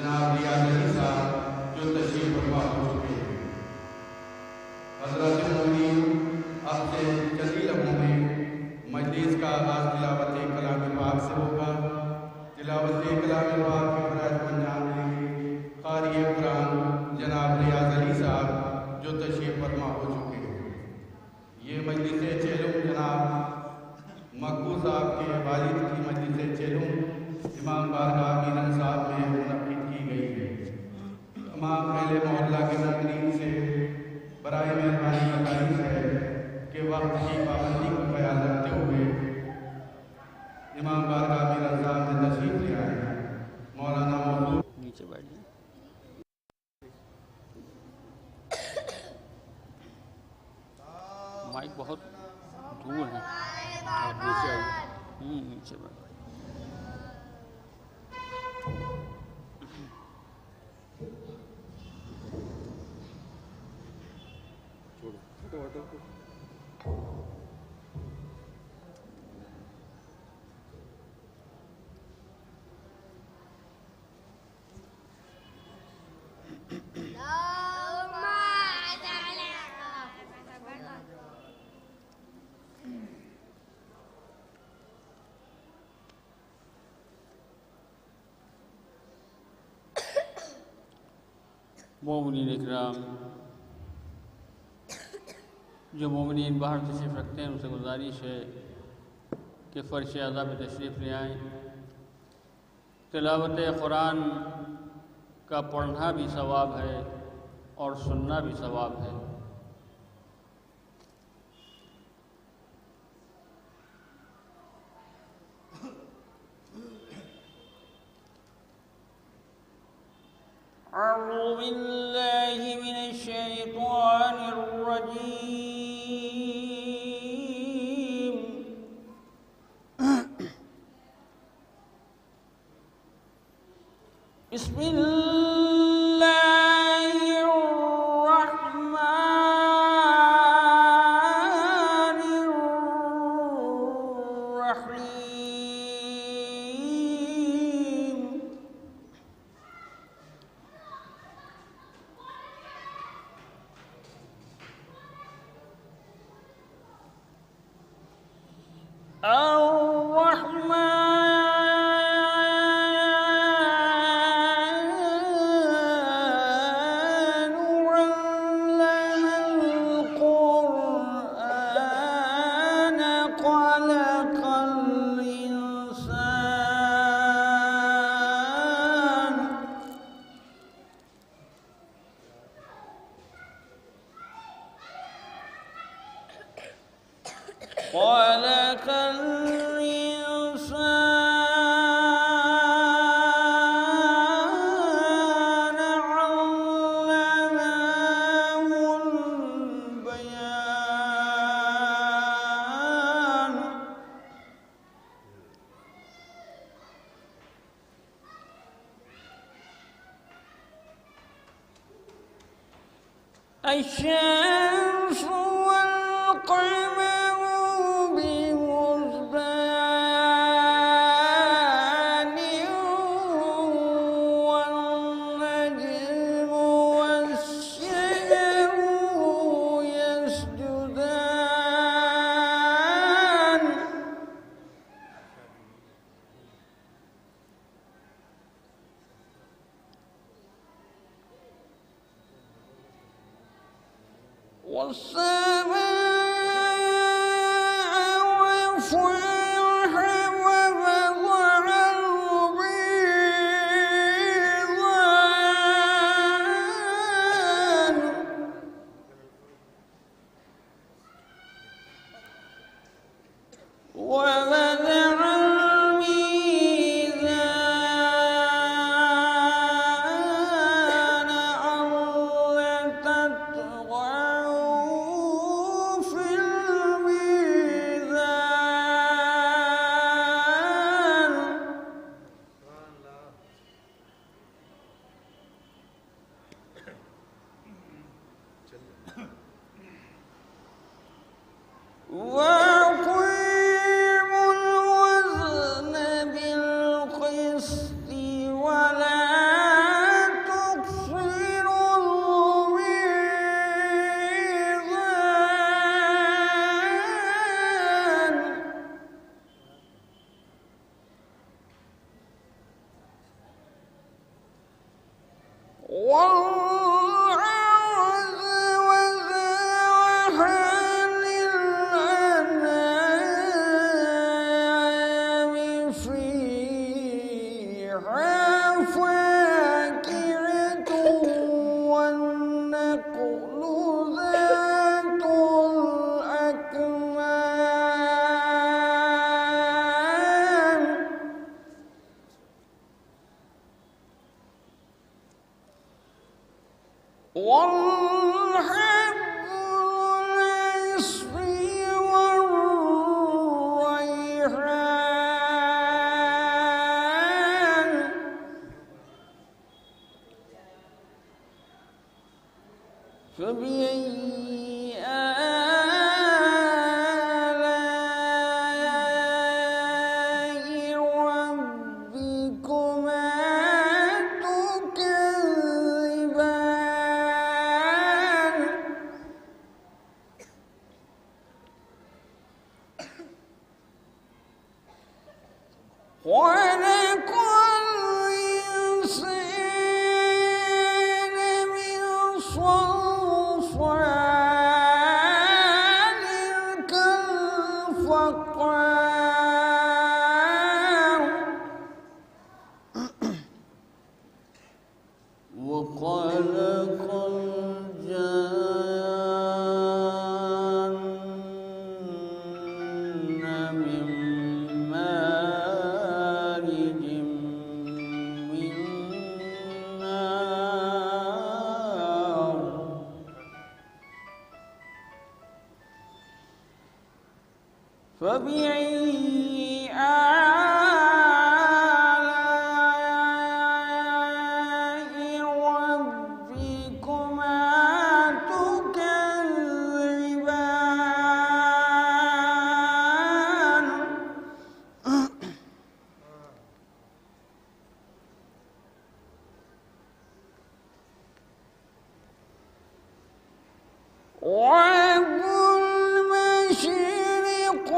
جناب ریاض علی صاحب جو تشریف فرما ہو چکے ہیں۔ حضرات مدیر اب سے چند لمحوں میں مجلس کا آغاز تلاوت کلام پاک سے ہوگا۔ تلاوت کلام پاک کے فرائض کو انجام دیں گے قاری قرآن جناب ریاض علی صاحب جو تشریف فرما ہو چکے ہیں۔ یہ مجلس چیلم جناب مقبول صاحب کے والد کی مجلس چیلم امام بارگاہ میرن صاحب میں منعقد کی گئی ہے۔ تمام اہل محلہ کے مندرین سے برائے مہربانی گزارش ہے کہ وقت کی پابندی کا خیال رکھتے ہوئے امام بارگاہ میرن صاحب میں تشریف لے آئے۔ مولانا موضوع نیچے بیٹھ جائیں۔ مائک بہت دور ہے، آپ نیچے آئیے۔ نیچے بیٹھ۔ مومنین اکرام، جو مومنین باہر تشریف رکھتے ہیں ان سے گزارش ہے کہ فرش اعضاء پہ تشریف لے آئیں۔ تلاوت قرآن کا پڑھنا بھی ثواب ہے اور سننا بھی ثواب ہے۔ اعوذ باللہ من الشیطان الرجیم، بسم اللہ الرحمن الرحیم۔ خلق الإنسان علمه البيان۔ الشمس والقمر بحسبان، والنجم والشجر يسجدان، والسماء رفعها ووضع الميزان، ووضع الميزان ألا تطغوا في الميزان، وأقيموا الوزن بالقسط ولا فبأي آلاء ربكما تكذبان خلق الإنسان من صلصال كالفخار وخلق الجان من مارج من نار فبأي آلاء ربكما تكذبان رب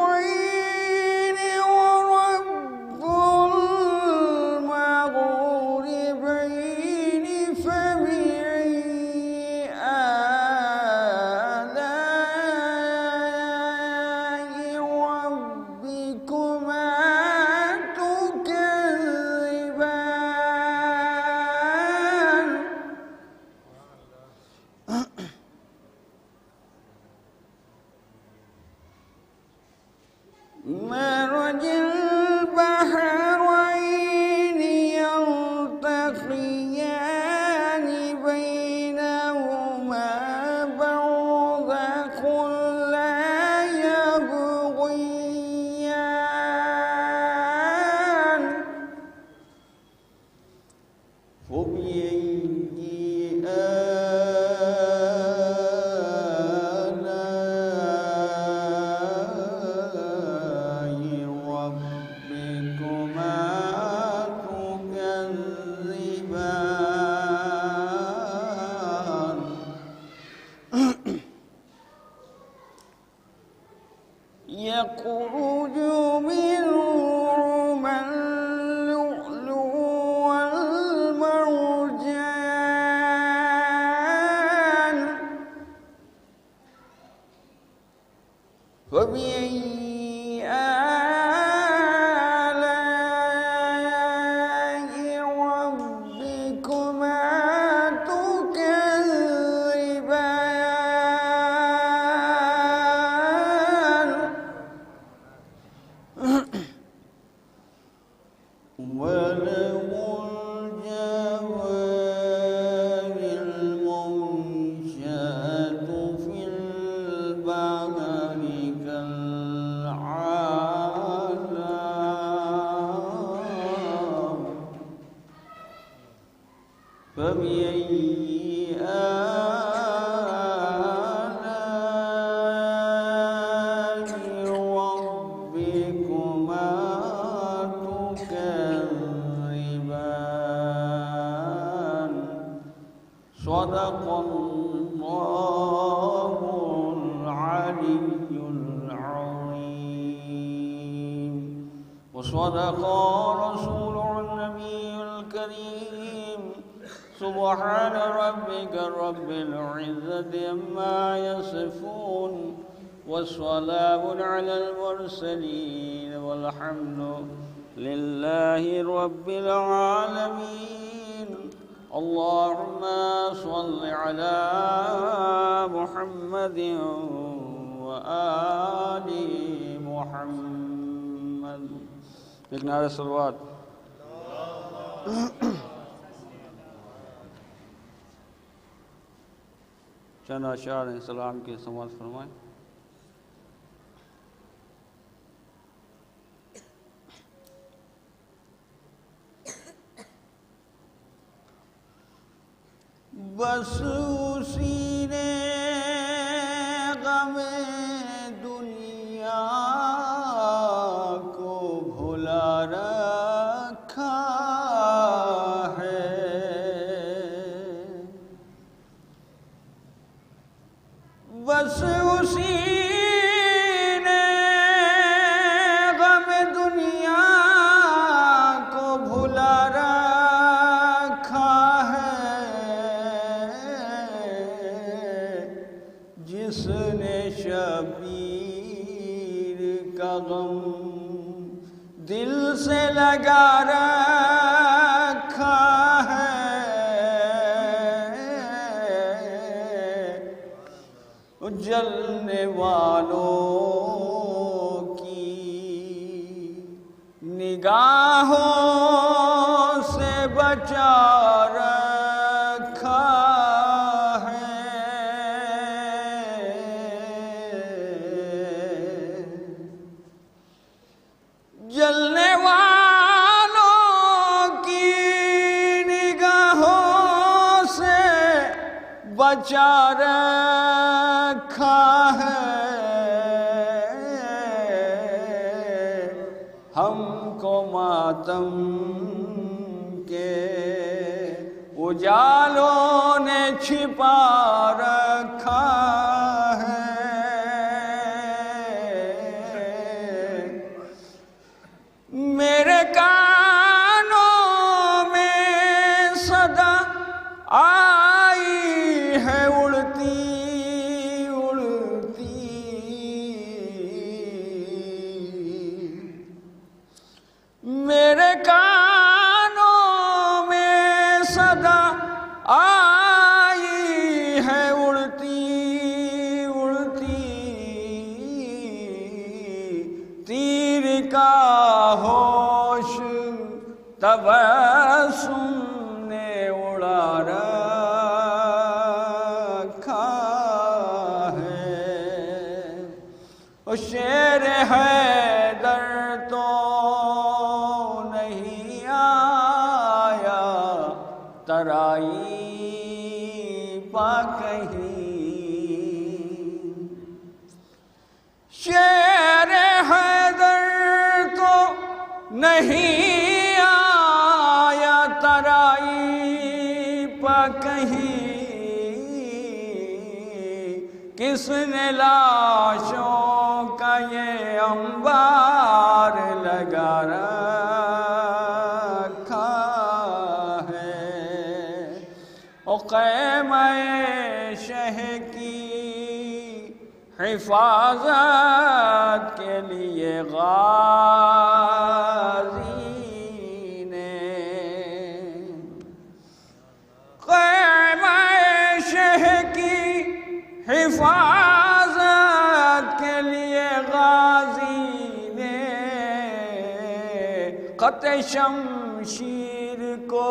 المشرقين ورب المغربين فبأي آلاء ربكما تكذبان مرج البحرين يلتقيان بينهما برزخ لا يبغيان فبأي آلاء ربكما تكذبان يخرج منهما اللؤلؤ والمرجان فبأي آلاء ربكما تكذبان وله الجوار المنشآت في البحر كالأعلام فبأي آلاء ربكما تكذبان صدق الله العلي العظيم وصدق رسوله النبي الكريم سبحان ربك رب العزة عما يصفون والسلام على المرسلين والحمد لله رب العالمين. اللهم صل على محمد وآل محمد. ایک نعرہ صلوات. چند اشعار سلام کے سماعت فرمائیں. بس اسی نے غم دنیا کو بھلا رکھا ہے. بس اسی نے غم دنیا کو بھلا رکھا ہے. جس نے شبیر کا غم دل سے لگا رکھا ہے. جلنے والوں کی نگاہوں سے بچا رکھا ہے. جلنے والوں کی نگاہوں سے بچا رکھا ہے. ہم کو ماتم کے اجالوں نے چھپا رکھا ہے. میرے کانوں میں صدا آئی ہے اڑتی اڑتی. میرے کانوں میں صدا آئی ہے اڑتی اڑتی. تیر کا ہوش تبسم نے اڑا رکھا ہے. شیر حیدر تو نہیں آیا ترائی پا کہیں. شیر حیدر تو نہیں آیا ترائی پا کہیں. کس نے لاشوں کا یہ انبار لگا رکھا ہے. اور خیمہ شہ کی حفاظت کے لیے غازی نے خیمہ شہ کی حفاظت کے لیے غازی نے خط شمشیر کو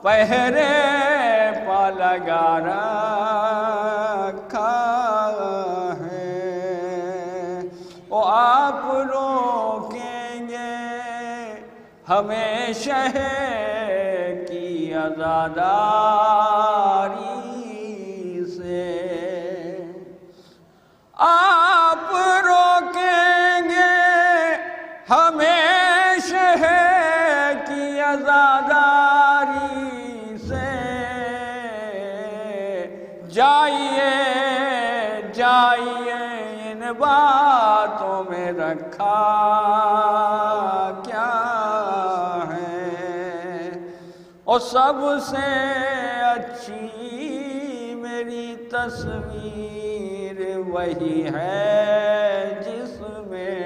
پہرے پا لگا رکھا ہے. وہ آپ روکیں گے ہمیشہ کی عزاداری سے. آپ روکیں گے ہمیشہ کی عزاداری سے. جائیے جائیے ان باتوں میں رکھا کیا ہے. اور سب سے اچھی میری تصویر وہی ہے جس میں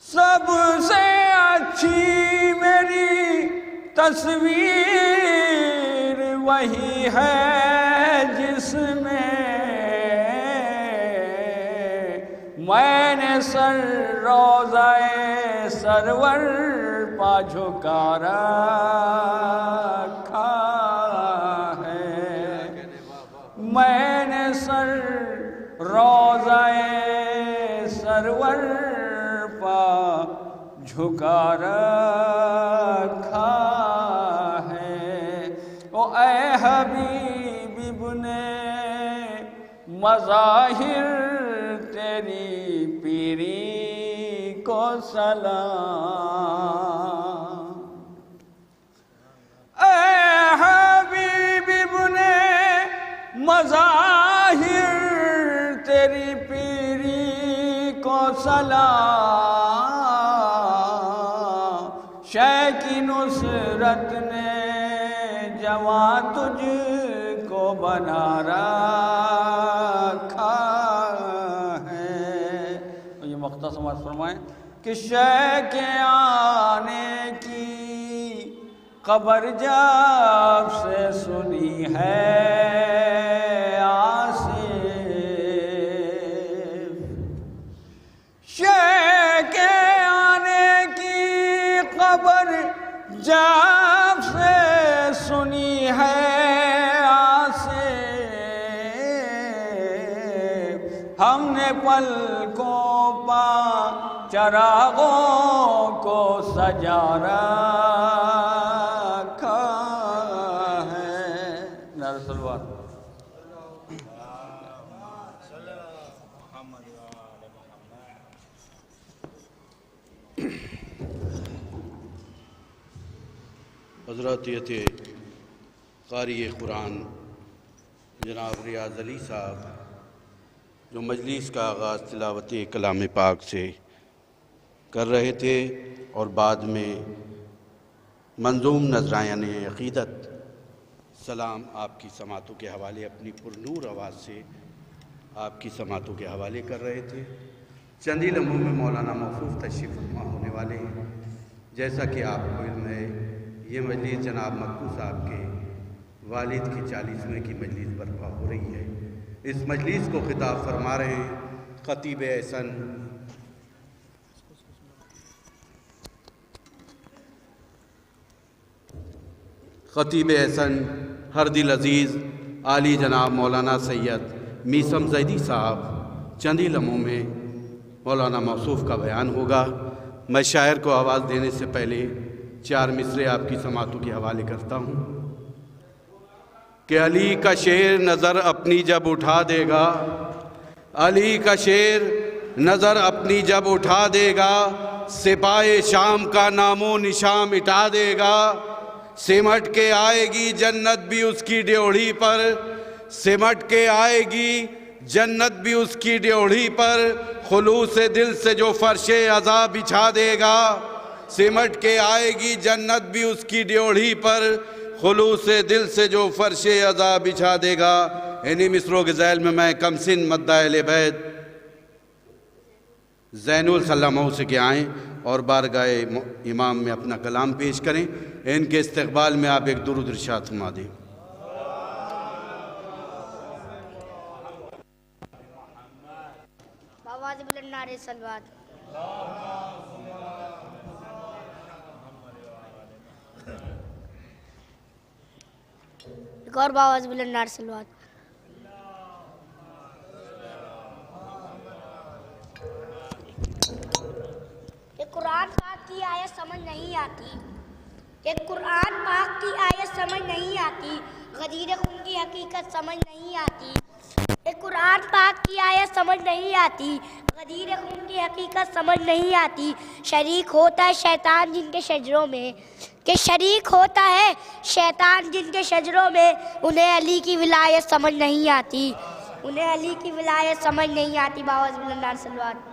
سب سے اچھی میری تصویر وہی ہے جس میں میں نے سر روضہ سرور پا جھکا رکھا ہے میں نے سر روضہ سرور پا جھکا رکھا ہے او اے حبیب ابن مظاہر تیری پیری کو سلام اے حبیب ابن مظاہر تیری پیری کو سلام شے کی نصرت نے جواں تجھ کو بنا رکھا ہے یہ مقطع سماعت فرمائیں کہ شے کے آنے کی خبر جب سے سنی ہے آصف شے کے آنے کی خبر جب سے سنی ہے آصف ہم نے پلکوں پا چراغوں کو سجا رکھا ہے نعرہ صلوات حضرت قاری قرآن جناب ریاض علی صاحب جو مجلس کا آغاز تلاوت کلام پاک سے کر رہے تھے اور بعد میں منظوم نذرائن عقیدت سلام آپ کی سماعتوں کے حوالے اپنی پرنور آواز سے آپ کی سماعتوں کے حوالے کر رہے تھے چند ہی لمحوں میں مولانا موصوف تشریف فرما ہونے والے ہیں جیسا کہ آپ کو علم ہے یہ مجلس جناب مکو صاحب کے والد کی 40ویں کی مجلس برپا ہو رہی ہے اس مجلس کو خطاب فرما رہے ہیں خطیب احسن ہر دل عزیز عالی جناب مولانا سید میثم زیدی صاحب چند ہی لمحوں میں مولانا موصوف کا بیان ہوگا میں شاعر کو آواز دینے سے پہلے 4 مصرے آپ کی سماعتوں کے حوالے کرتا ہوں کہ علی کا شیر نظر اپنی جب اٹھا دے گا علی کا شیر نظر اپنی جب اٹھا دے گا سپاہ شام کا نام و نشان مٹا دے گا سمٹ کے آئے گی جنت بھی اس کی ڈیوڑھی پر سمٹ کے آئے گی جنت بھی اس کی ڈیوڑھی پر خلوص دل سے جو فرش عزا بچھا دے گا سمٹ کے آئے گی جنت بھی اس کی ڈیوڑھی پر خلوص دل سے جو فرش عزا بچھا دے گا انہی مصروں کے ذیل میں میں کمسن مدعا اہل بیت زین السلام سے کے آئیں اور بارگاہ امام میں اپنا کلام پیش کریں ان کے استقبال میں آپ ایک درود ارشاد فرما دیں بآواز بلند نعرہ صلوات ایک اور بآواز بلند نعرہ صلوات کہ قرآن پاک کی آیت سمجھ نہیں آتی غدیر خون کی حقیقت سمجھ نہیں آتی قرآن پاک کی آیت سمجھ نہیں آتی غدیر خون کی حقیقت سمجھ نہیں آتی شریک ہوتا ہے شیطان جن کے شجروں میں انہیں علی کی ولایت سمجھ نہیں آتی بآواز بلند نعرہ صلوات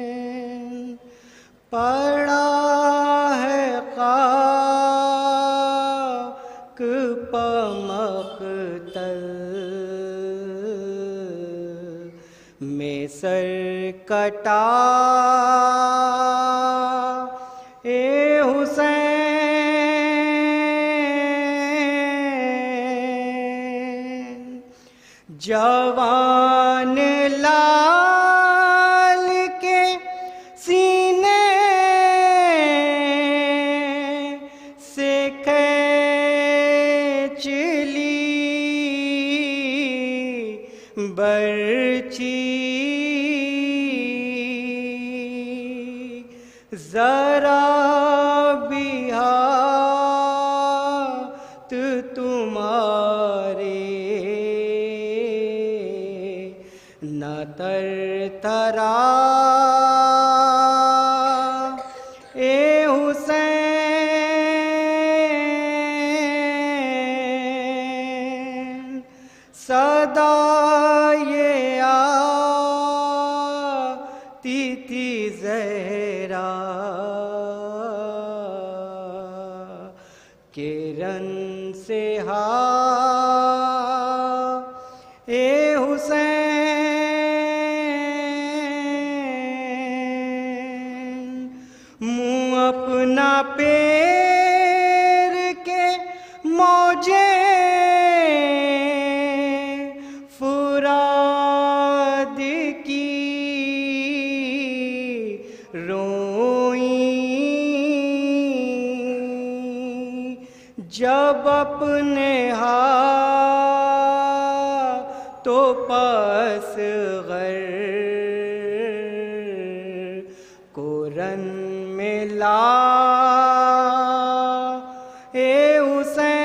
حسین پڑا ہے خاک پہ مقتل میں سر کٹا اے حسین جوان لال کے سینے سے کھینچ لی برچی ذرا بھی ہاتھ تمہارے نہ ترترا اے حسین صدا یہ آتی تھی زہرا کرن سے اے حسین منہ اپنا پیر کے موجے فراد کی روئیں جب اپنے ہاتھوں پاس غر قرن میں لا اے حسین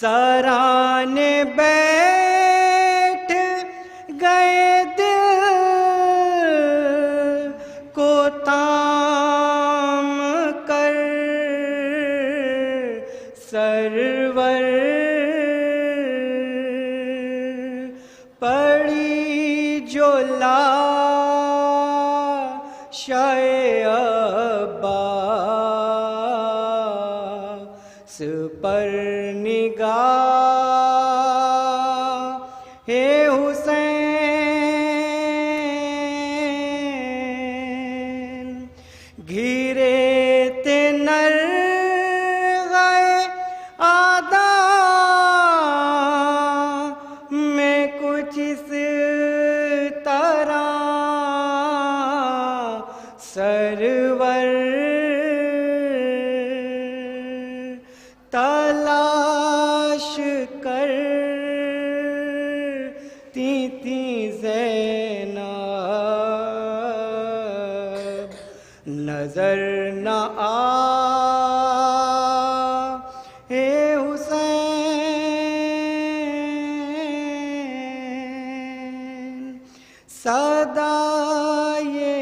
سرانے بیٹھ گئے دل کو تام کر سرور پڑی جو لاش عباس پر نگاہ اے حسین گھرے تے نرغے آدھا میں کچھ اس طرح سرور تلاش کرتی تھی زینب نظر نہ اے حسین صدا یہ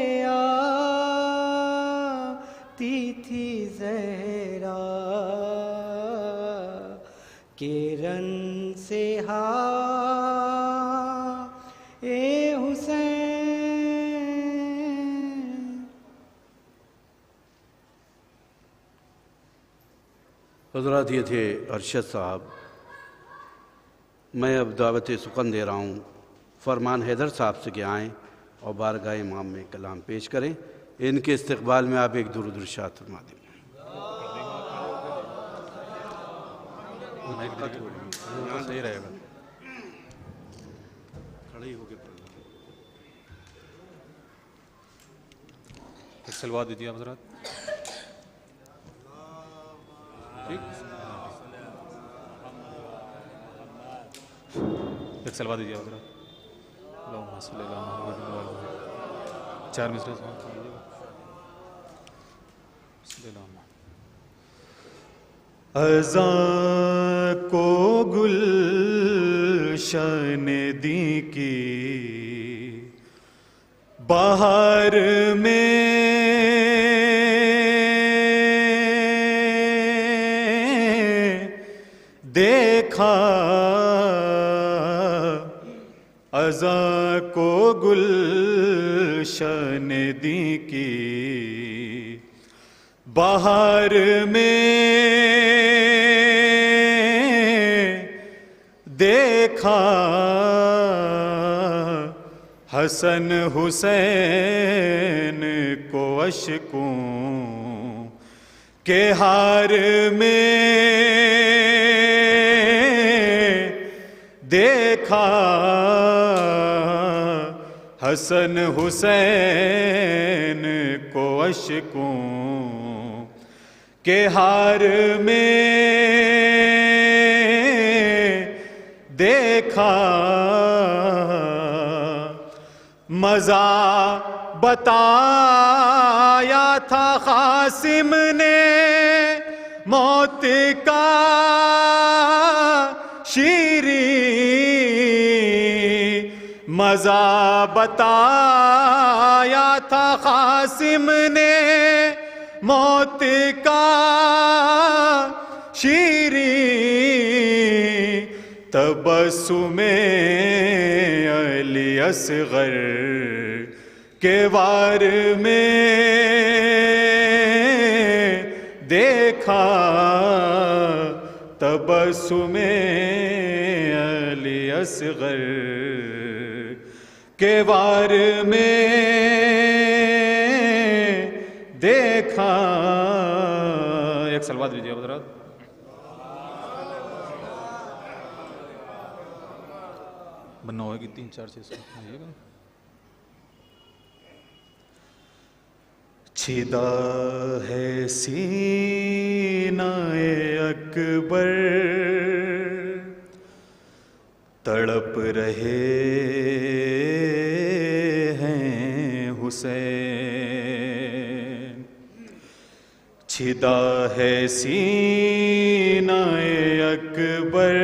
آتی تھی زہرا کرن سے اے حسین حضرات یہ تھے ارشد صاحب. میں اب دعوت سخن دے رہا ہوں فرمان حیدر صاحب سے کہ آئیں اور بارگاہ امام میں کلام پیش کریں. ان کے استقبال میں آپ ایک درود ارشاد فرما دیں. صحیح رہے گا کھڑے ہی ہو کے پڑھنا. ایک سلوات دیجیے آپ حضرات. ٹھیک ایک سلوات دیجیے آپ حضرات. اللہم صلی اللہ محمد و آلہ. چار مصرع صلی اللہ محمد. اذاں کو گلشن دی کی بہار میں دیکھا ازاں کو گلشن دی کی بہار میں دیکھا حسن حسین کو اشکوں کے ہار میں دیکھا حسن حسین کو اشکوں کے ہار میں دیکھا مزہ بتایا تھا قاسم نے موت کا شیریں مزہ بتایا تھا قاسم نے موت کا شیریں تبسم علی اصغر کے وار میں دیکھا تبسم علی اصغر کے وار میں دیکھا. ایک سلوات دیجیے حضرات. بننا ہوئے گی 3-4 آئیے گا. چھدا ہے سینہ اکبر تڑپ رہے ہیں حسین. چھدا ہے سینہ اکبر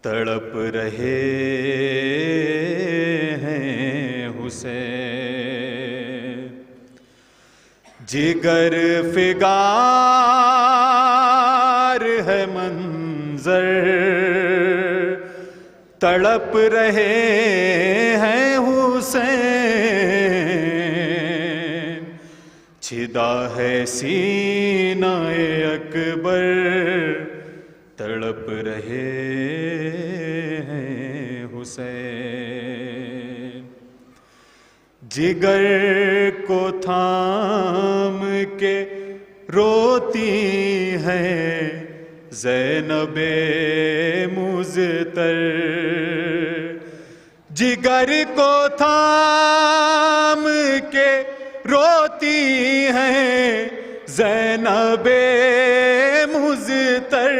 تڑپ رہے ہیں حسین. جگر فگار ہے منظر تڑپ رہے ہیں حسین. چھدا ہے سینہ اکبر تڑپ رہے ہیں حسین. جگر کو تھام کے روتی ہیں زینب مزتر. جگر کو تھام کے روتی ہیں زینب مزتر.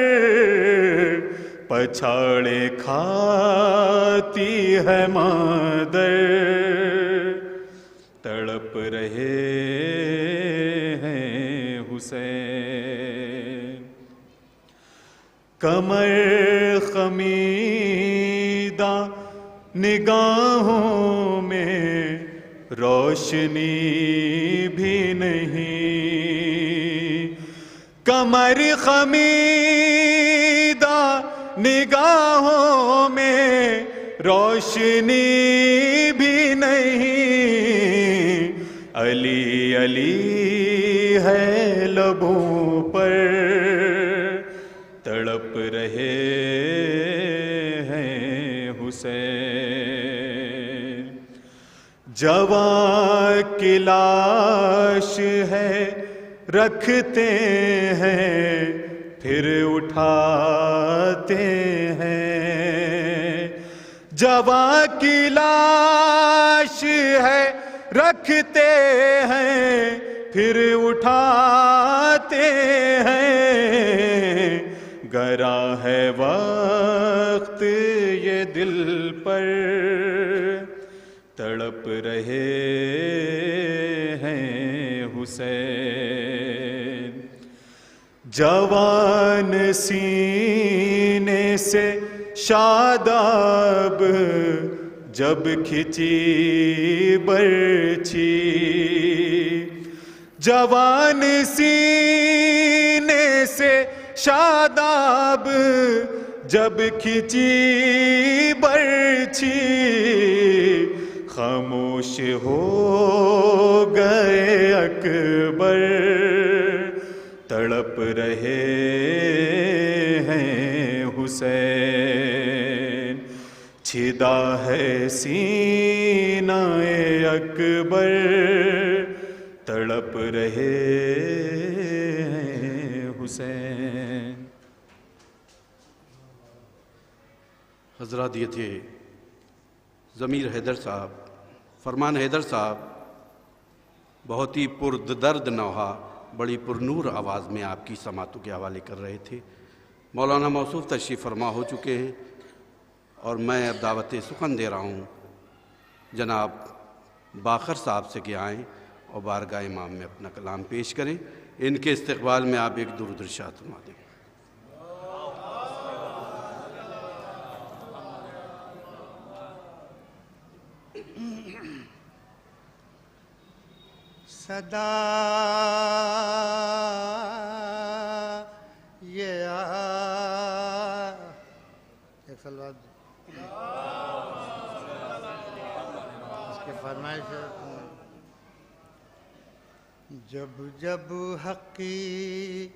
پچھاڑے کھاتی ہے مادر تڑپ رہے ہیں حسین. کمر خمیدہ نگاہوں میں روشنی بھی نہیں. کمر خمیدہ نگاہوں میں روشنی بھی نہیں. علی علی ہے لبوں پر تڑپ رہے ہیں حسین. جوان کی لاش ہے رکھتے ہیں پھر اٹھاتے ہیں. جوان کی لاش ہے رکھتے ہیں پھر اٹھاتے ہیں. گرا ہے وقت یہ دل پر تڑپ رہے ہیں حسین. جوان سینے سے شاداب جب کھچی برچھی. جوان سینے سے شاداب جب کھچی برچھی خاموش ہو گئے اکبر تڑپ رہے ہیں حسین چھدا ہے سینہ اکبر تڑپ رہے ہیں حسین. حضرات یہ تھے ضمیر حیدر صاحب، فرمان حیدر صاحب. بہت ہی پردرد نوحہ، بڑی پرنور آواز میں آپ کی سماعتوں کے حوالے کر رہے تھے. مولانا موصوف تشریف فرما ہو چکے ہیں اور میں اب دعوت سخن دے رہا ہوں جناب باقر صاحب سے کہ آئیں اور بارگاہ امام میں اپنا کلام پیش کریں. ان کے استقبال میں آپ ایک درود ارشاد فرما دیں. صدا یہ ایک سلوات اس کے فرمائش ہے. جب جب حق کی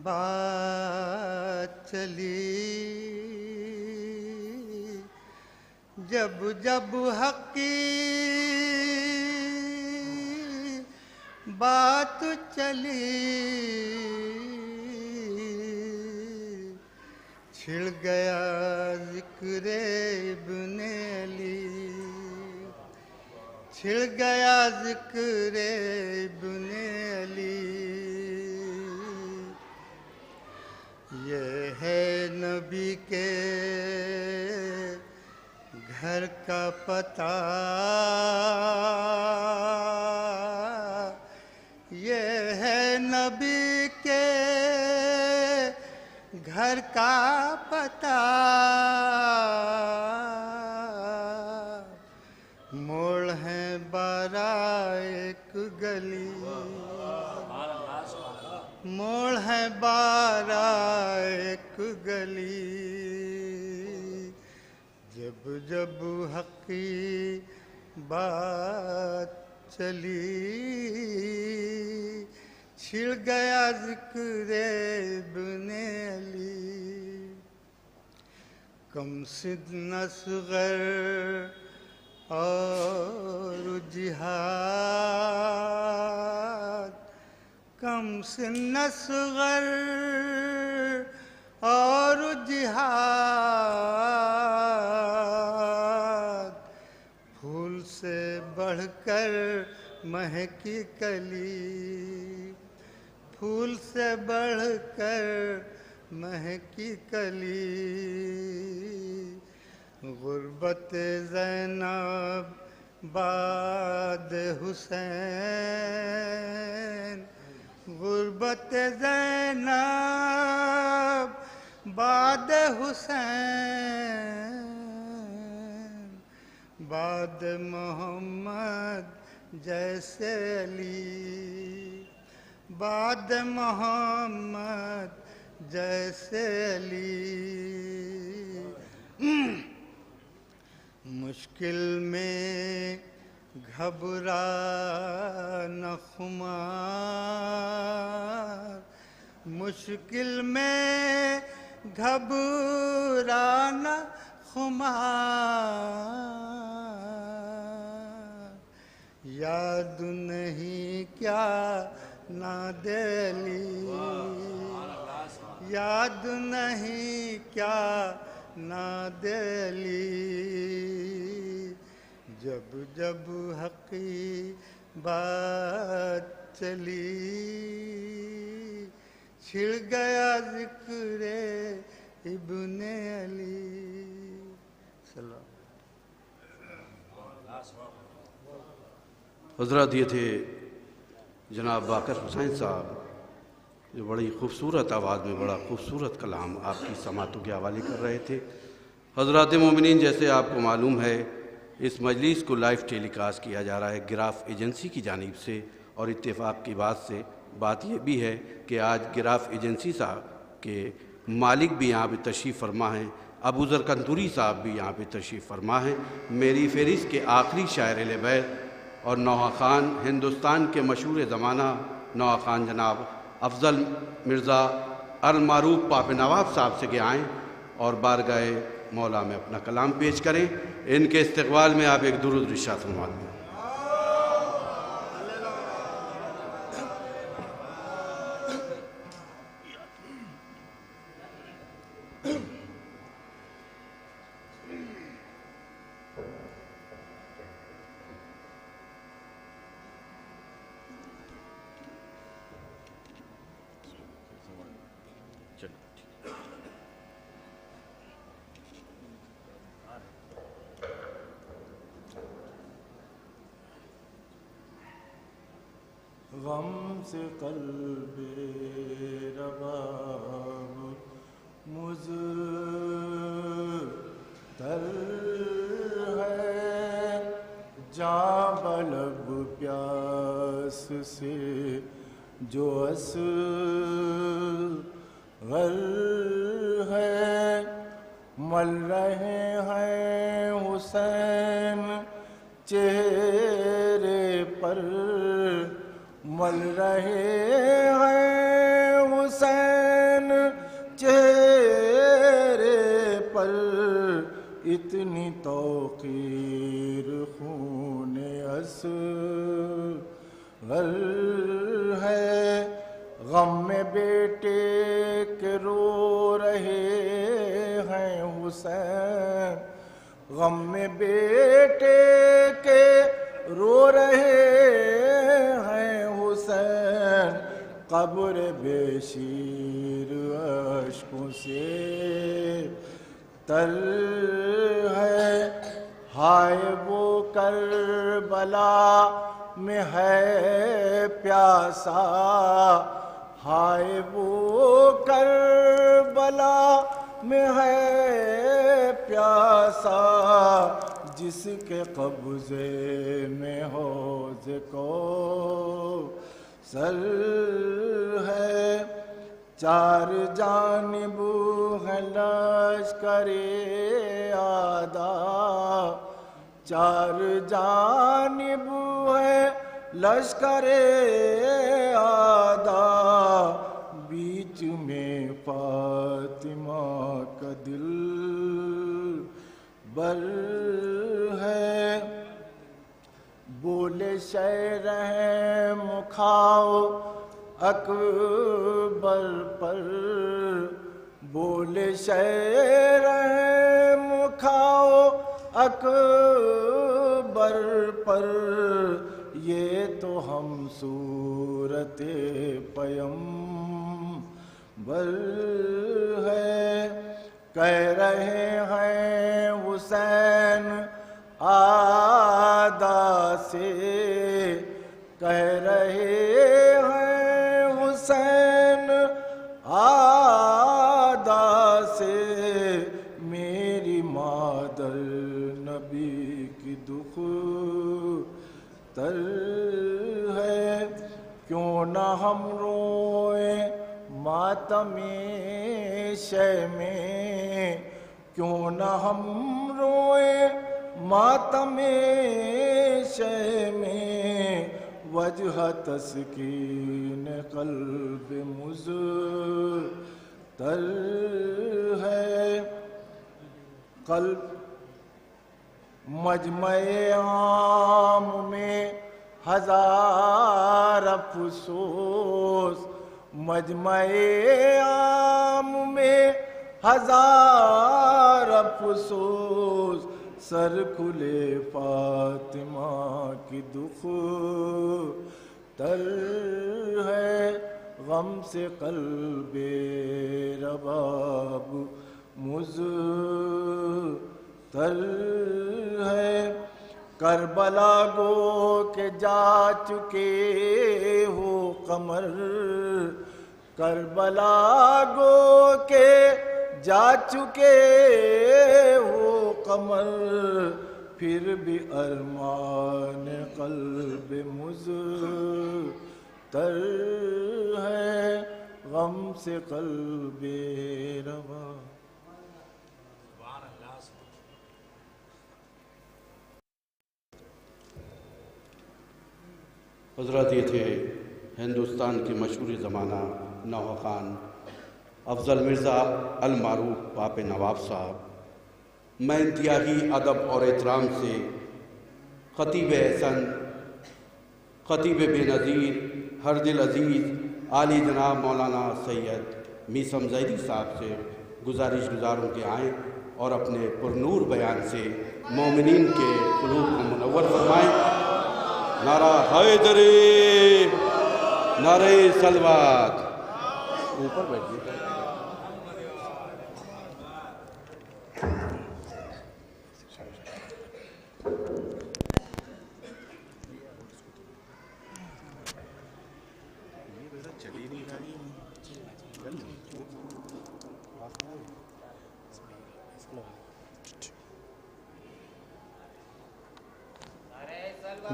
بات چلی، جب جب حق کی بات چلی، چھڑ گیا ذکر ابن علی، چھڑ گیا ذکر ابن علی. یہ ہے نبی کے گھر کا پتہ، یہ ہے نبی کے گھر کا پتہ. موڑ ہے 12 ایک گلی، موڑ ہے 12 ایک گلی. جب جب حق کی بات چلی، چھڑ گیا ذکر ابن علی. کم سن اصغر اور جہاد، کم سن اصغر اور جہاد، پھول سے بڑھ کر مہکی کلی، پھول سے بڑھ کر مہکی کلی. غربت زینب بعد حسین، غربت زینب بعد حسین، بعد محمد جیسے علی، بعد محمد جیسے علی. مشکل میں گھبرا نہ خمار، مشکل میں گھبرا نہ خمار. یاد نہیں کیا نادلی، یاد نہیں کیا نادلی. جب جب حق کی بات چلی، چھڑ گیا ذکر ابن علی. حضرات یہ تھے جناب باقر حسین صاحب جو بڑی خوبصورت آواز میں بڑا خوبصورت کلام آپ کی سماعتوں کے حوالے کر رہے تھے. حضرات مومنین، جیسے آپ کو معلوم ہے اس مجلس کو لائیو ٹیلی کاسٹ کیا جا رہا ہے گراف ایجنسی کی جانب سے، اور اتفاق کی بات یہ بھی ہے کہ آج گراف ایجنسی کہ مالک بھی یہاں پہ تشریف فرما ہیں، ابو ذر کنتوری صاحب بھی یہاں پہ تشریف فرما ہیں۔ میری فہرست کے آخری شاعر اہل بیت اور نوحہ خان، ہندوستان کے مشہور زمانہ نوحہ خان جناب افضل مرزا المعروف پاپ نواب صاحب سے کہ آئیں اور بارگاہ مولا میں اپنا کلام پیش کریں۔ ان کے استقبال میں آپ ایک درود ارشاد فرما دیں۔ غم سے قلب رباب مضطر ہے، جاں بلب پیاس سے جو اصغر ہے، مل رہے ہیں حسین چہرے پر، مل رہے ہیں حسین چہرے پر، اتنی توقیر خون اصغر ہے، غم میں بیٹے کے رو رہے ہیں حسین، غم میں بیٹے کے رو رہے ہیں حسین، قبر بے شیر اشکوں سے تر ہے، ہائے وہ کربلا میں ہے پیاسا، ہائے وہ کربلا میں ہے پیاسا، جس کے قبضے میں حوض کوثر ہے، چار جانب ہے لشکر اعداء، چار جانب ہے لشکر اعداء، بیچ میں فاطمہ کا دل بر ہے، بولے شعر رحم کھاؤ اکبر پر، بولے شعر رحم کھاؤ اکبر پر، یہ تو ہم صورت پیمبر ہے، کہہ رہے ہیں حسین آدا سے، کہہ رہے ہیں حسین آدا سے، میری مادر نبی کی دکھ تر ہے، کیوں نہ ہم روئیں ماتم شے میں، کیوں نہ ہم روئیں ماتم شے میں، وجہ تسکین قلب مضطر ہے، قلب مجمع عام میں ہزار افسوس، مجمع عام میں ہزار افسوس، سر کھلے فاطمہ کی دکھ تر ہے، غم سے قلب رباب مضطر ہے، کربلا گو کہ جا چکے ہو قمر، کربلا گو کہ جا چکے ہو قمر، پھر بھی ارمان قلب مضطر ہے، غم سے قلب روا. حضرات یہ تھے ہندوستان کے مشہور زمانہ نوحہ خان افضل مرزا المعروف باپ نواب صاحب. میں انتہائی ادب اور احترام سے خطیب احسن، خطیب بے نظیر، ہر دل عزیز عالی جناب مولانا سید میثم زیدی صاحب سے گزارش گزاروں کہ آئیں اور اپنے پرنور بیان سے مومنین کے قلوب کو منور فرمائیں. نعرہ حیدری، نعرہ صلوات. اوپر بیٹھیے.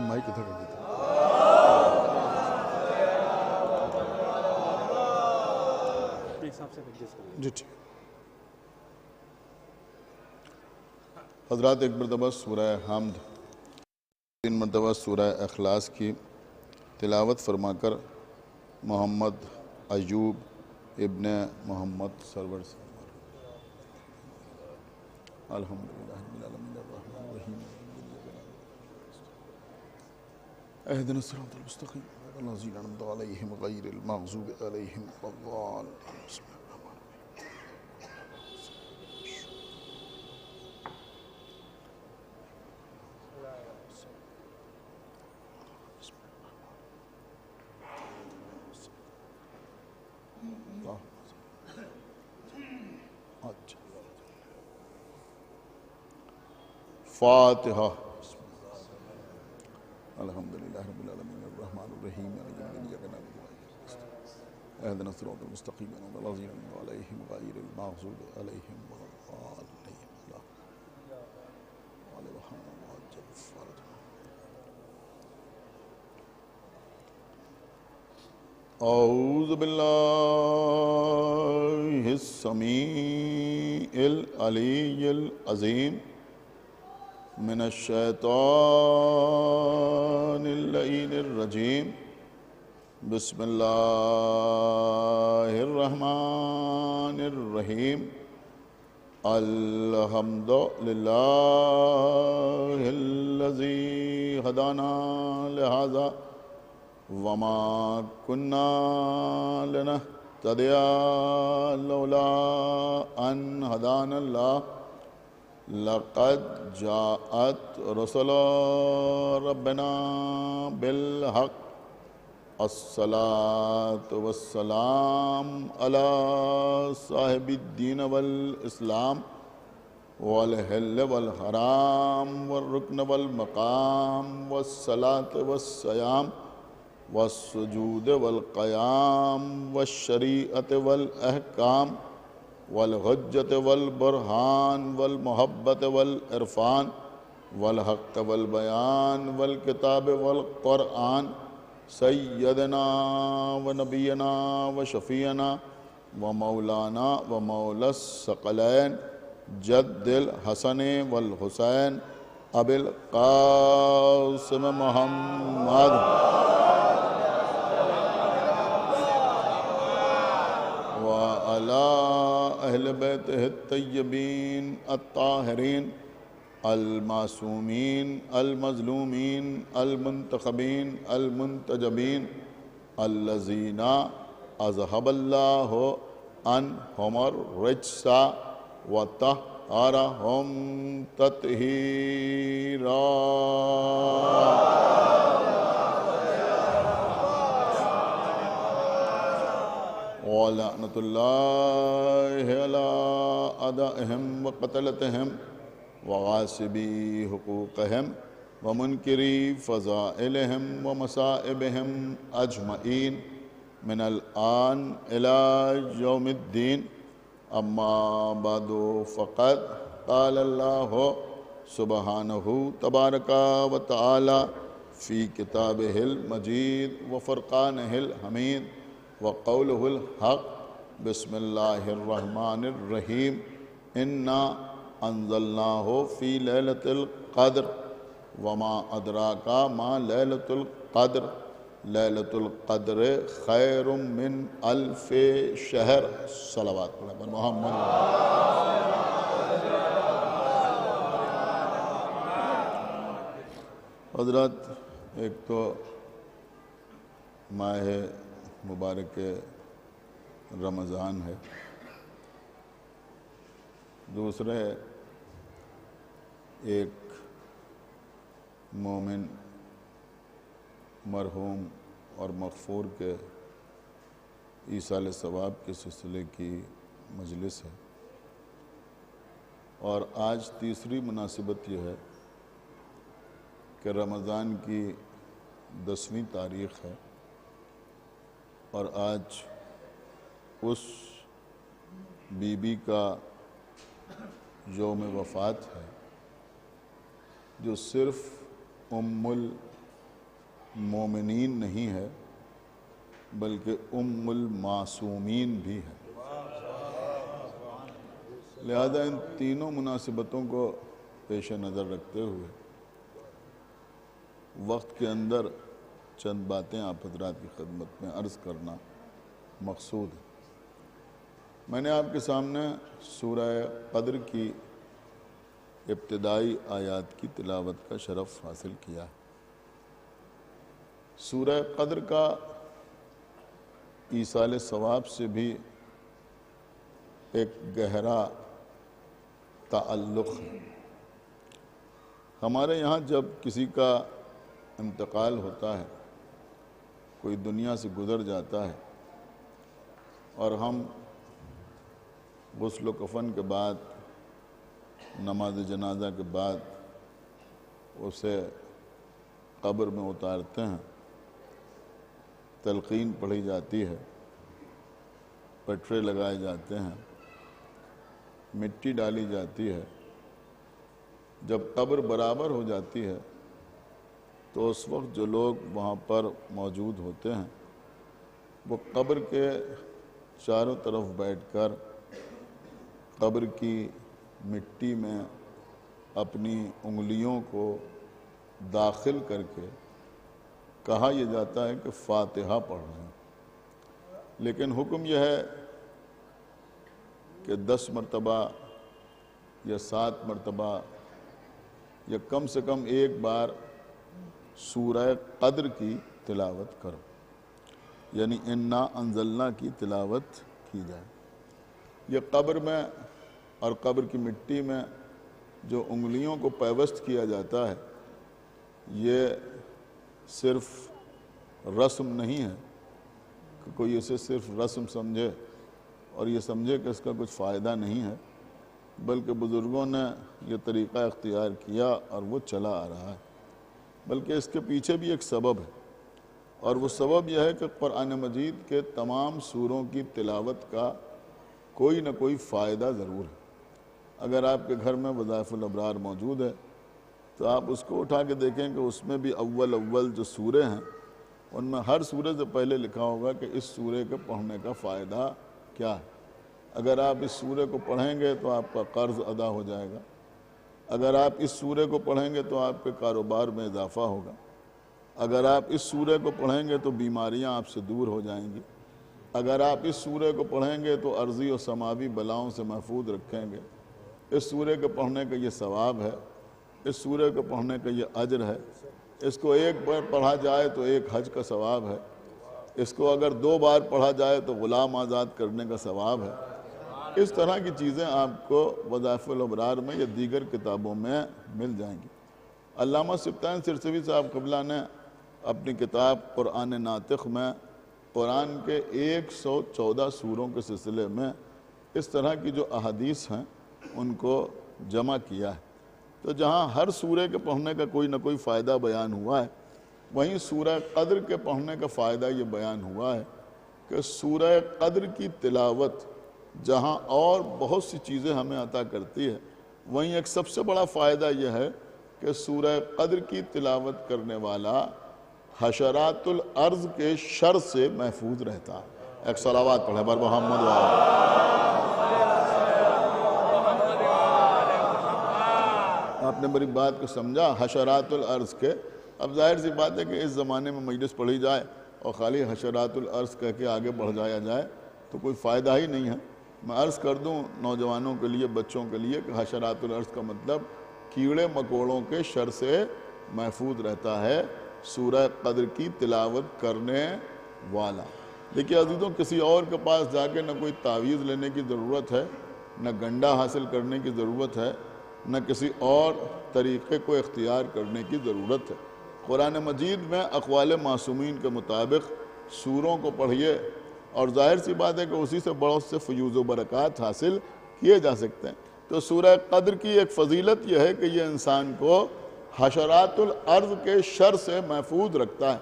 مائک ادھر کر دیتا. جی ٹھیک. حضرات ایک مرتبہ سورہ حمد 3 مرتبہ سورہ اخلاص کی تلاوت فرما کر محمد ایوب ابن محمد سرور سے الحمدللہ رب العالمین الرحمن الرحیم اهدنا الصراط المستقيم صراط الذين أنعمت عليهم غير المغضوب عليهم ولا الضالين. فاتحہ. الحمدللہ رب العالمین الرحمن الرحیم مالک یوم الدین ایاک نعبد و ایاک نستعین اهدنا الصراط المستقیم صراط الذین أنعمت عليهم غیر المغضوب عليهم ولا الضالين. اعوذ باللہ السمیع العلی العظیم من الشیطان اللعین الرجیم. بسم اللہ الرحمن الرحیم. الحمد للہ الذی ہدانا لہذا وما كنا لنهتدي لولا أن هدانا الله لقد جاءت رسل ربنا بالحق. الصلاة والسلام على صاحب الدين والإسلام والحل والحرام والركن والمقام والصلاة والصيام والسجود والقیام والشریعت والاحکام والحجت والبرہان والمحبت والعرفان والحق والبیان والکتاب والقرآن سیدنا ونبینا وشفیعنا ومولانا ومولا الثقلین جد الحسن والحسین ابی القاسم محمد وعلى أهل بيته الطيبين الطاهرين المعصومين المظلومين المنتخبين المنتجبين الذين أذهب الله عنهم الرجس وطهرهم تطهيرا. ولعنة الله على أعدائهم وقتلتهم وغاصبي حقوقهم ومنكري فضائلهم ومصائبهم أجمعين من الآن إلى يوم الدين. أما بعد فقد قال الله سبحانه تبارك وتعالى في كتابه المجيد وفرقانه الحميد وقولہ الحق بسم اللہ الرحمن الرحیم انا انزلناہ فی لیلۃ القدر وما ادراک ما لیلۃ القدر لیلۃ القدر خیر من الف شہر. صلوات پڑھیں پر محمد. حضرات، ایک تو ماہ مبارک رمضان ہے، دوسرے ایک مومن مرحوم اور مغفور کے ایصال ثواب کے سلسلے کی مجلس ہے، اور آج تیسری مناسبت یہ ہے کہ رمضان کی 10ویں تاریخ ہے، اور آج اس بی بی کا یوم وفات ہے جو صرف ام المومنین نہیں ہے بلکہ ام المعصومین بھی ہے. لہذا ان تینوں مناسبتوں کو پیش نظر رکھتے ہوئے وقت کے اندر چند باتیں آپ حضرات کی خدمت میں عرض کرنا مقصود ہے. میں نے آپ کے سامنے سورہ قدر کی ابتدائی آیات کی تلاوت کا شرف حاصل کیا ہے. سورہ قدر کا ایصال ثواب سے بھی ایک گہرا تعلق ہے. ہمارے یہاں جب کسی کا انتقال ہوتا ہے، کوئی دنیا سے گزر جاتا ہے، اور ہم غسل و کفن کے بعد، نماز جنازہ کے بعد اسے قبر میں اتارتے ہیں، تلقین پڑھی جاتی ہے، پٹرے لگائے جاتے ہیں، مٹی ڈالی جاتی ہے. جب قبر برابر ہو جاتی ہے تو اس وقت جو لوگ وہاں پر موجود ہوتے ہیں وہ قبر کے چاروں طرف بیٹھ کر قبر کی مٹی میں اپنی انگلیوں کو داخل کر کے کہا یہ جاتا ہے کہ فاتحہ پڑھ رہے ہیں. لیکن حکم یہ ہے کہ 10 مرتبہ یا 7 مرتبہ یا کم سے کم ایک بار سورہ قدر کی تلاوت کرو، یعنی انا انزلنا کی تلاوت کی جائے. یہ قبر میں اور قبر کی مٹی میں جو انگلیوں کو پیوست کیا جاتا ہے یہ صرف رسم نہیں ہے کہ کوئی اسے صرف رسم سمجھے اور یہ سمجھے کہ اس کا کچھ فائدہ نہیں ہے، بلکہ بزرگوں نے یہ طریقہ اختیار کیا اور وہ چلا آ رہا ہے. بلکہ اس کے پیچھے بھی ایک سبب ہے، اور وہ سبب یہ ہے کہ قرآن مجید کے تمام سوروں کی تلاوت کا کوئی نہ کوئی فائدہ ضرور ہے. اگر آپ کے گھر میں وظائف الابرار موجود ہے تو آپ اس کو اٹھا کے دیکھیں کہ اس میں بھی اول جو سورے ہیں ان میں ہر سورے سے پہلے لکھا ہوگا کہ اس سورے کے پڑھنے کا فائدہ کیا ہے. اگر آپ اس سورے کو پڑھیں گے تو آپ کا قرض ادا ہو جائے گا، اگر آپ اس سورے کو پڑھیں گے تو آپ کے کاروبار میں اضافہ ہوگا، اگر آپ اس سورے کو پڑھیں گے تو بیماریاں آپ سے دور ہو جائیں گی، اگر آپ اس سورے کو پڑھیں گے تو عرضی و سماوی بلاؤں سے محفوظ رکھیں گے. اس سورے کے پڑھنے کا یہ ثواب ہے، اس سورے کو پڑھنے کا یہ اجر ہے. اس کو ایک بار پڑھا جائے تو ایک حج کا ثواب ہے، اس کو اگر 2 بار پڑھا جائے تو غلام آزاد کرنے کا ثواب ہے. اس طرح کی چیزیں آپ کو وظائف الابرار میں یا دیگر کتابوں میں مل جائیں گی. علامہ سبطین سرسوی صاحب قبلہ نے اپنی کتاب قرآن ناطق میں قرآن کے 114 سوروں کے سلسلے میں اس طرح کی جو احادیث ہیں ان کو جمع کیا ہے. تو جہاں ہر سورے کے پڑھنے کا کوئی نہ کوئی فائدہ بیان ہوا ہے، وہیں سورہ قدر کے پڑھنے کا فائدہ یہ بیان ہوا ہے کہ سورہ قدر کی تلاوت جہاں اور بہت سی چیزیں ہمیں عطا کرتی ہے، وہیں ایک سب سے بڑا فائدہ یہ ہے کہ سورہ قدر کی تلاوت کرنے والا حشرات الارض کے شر سے محفوظ رہتا ہے. ایک صلوات پڑھے بر محمد و آل۔ آپ نے میری بات کو سمجھا، حشرات الارض کے۔ اب ظاہر سی بات ہے کہ اس زمانے میں مجلس پڑھی جائے اور خالی حشرات الارض کہہ کے آگے بڑھ جایا جائے تو کوئی فائدہ ہی نہیں ہے۔ میں عرض کر دوں نوجوانوں کے لیے، بچوں کے لیے کہ حشرات الارض کا مطلب کیڑے مکوڑوں کے شر سے محفوظ رہتا ہے سورہ قدر کی تلاوت کرنے والا۔ دیکھیے عزیزوں، کسی اور کے پاس جا کے نہ کوئی تعویذ لینے کی ضرورت ہے، نہ گنڈا حاصل کرنے کی ضرورت ہے، نہ کسی اور طریقے کو اختیار کرنے کی ضرورت ہے۔ قرآن مجید میں اقوال معصومین کے مطابق سوروں کو پڑھیے اور ظاہر سی بات ہے کہ اسی سے بہت سے فیوز و برکات حاصل کیے جا سکتے ہیں۔ تو سورہ قدر کی ایک فضیلت یہ ہے کہ یہ انسان کو حشرات الارض کے شر سے محفوظ رکھتا ہے۔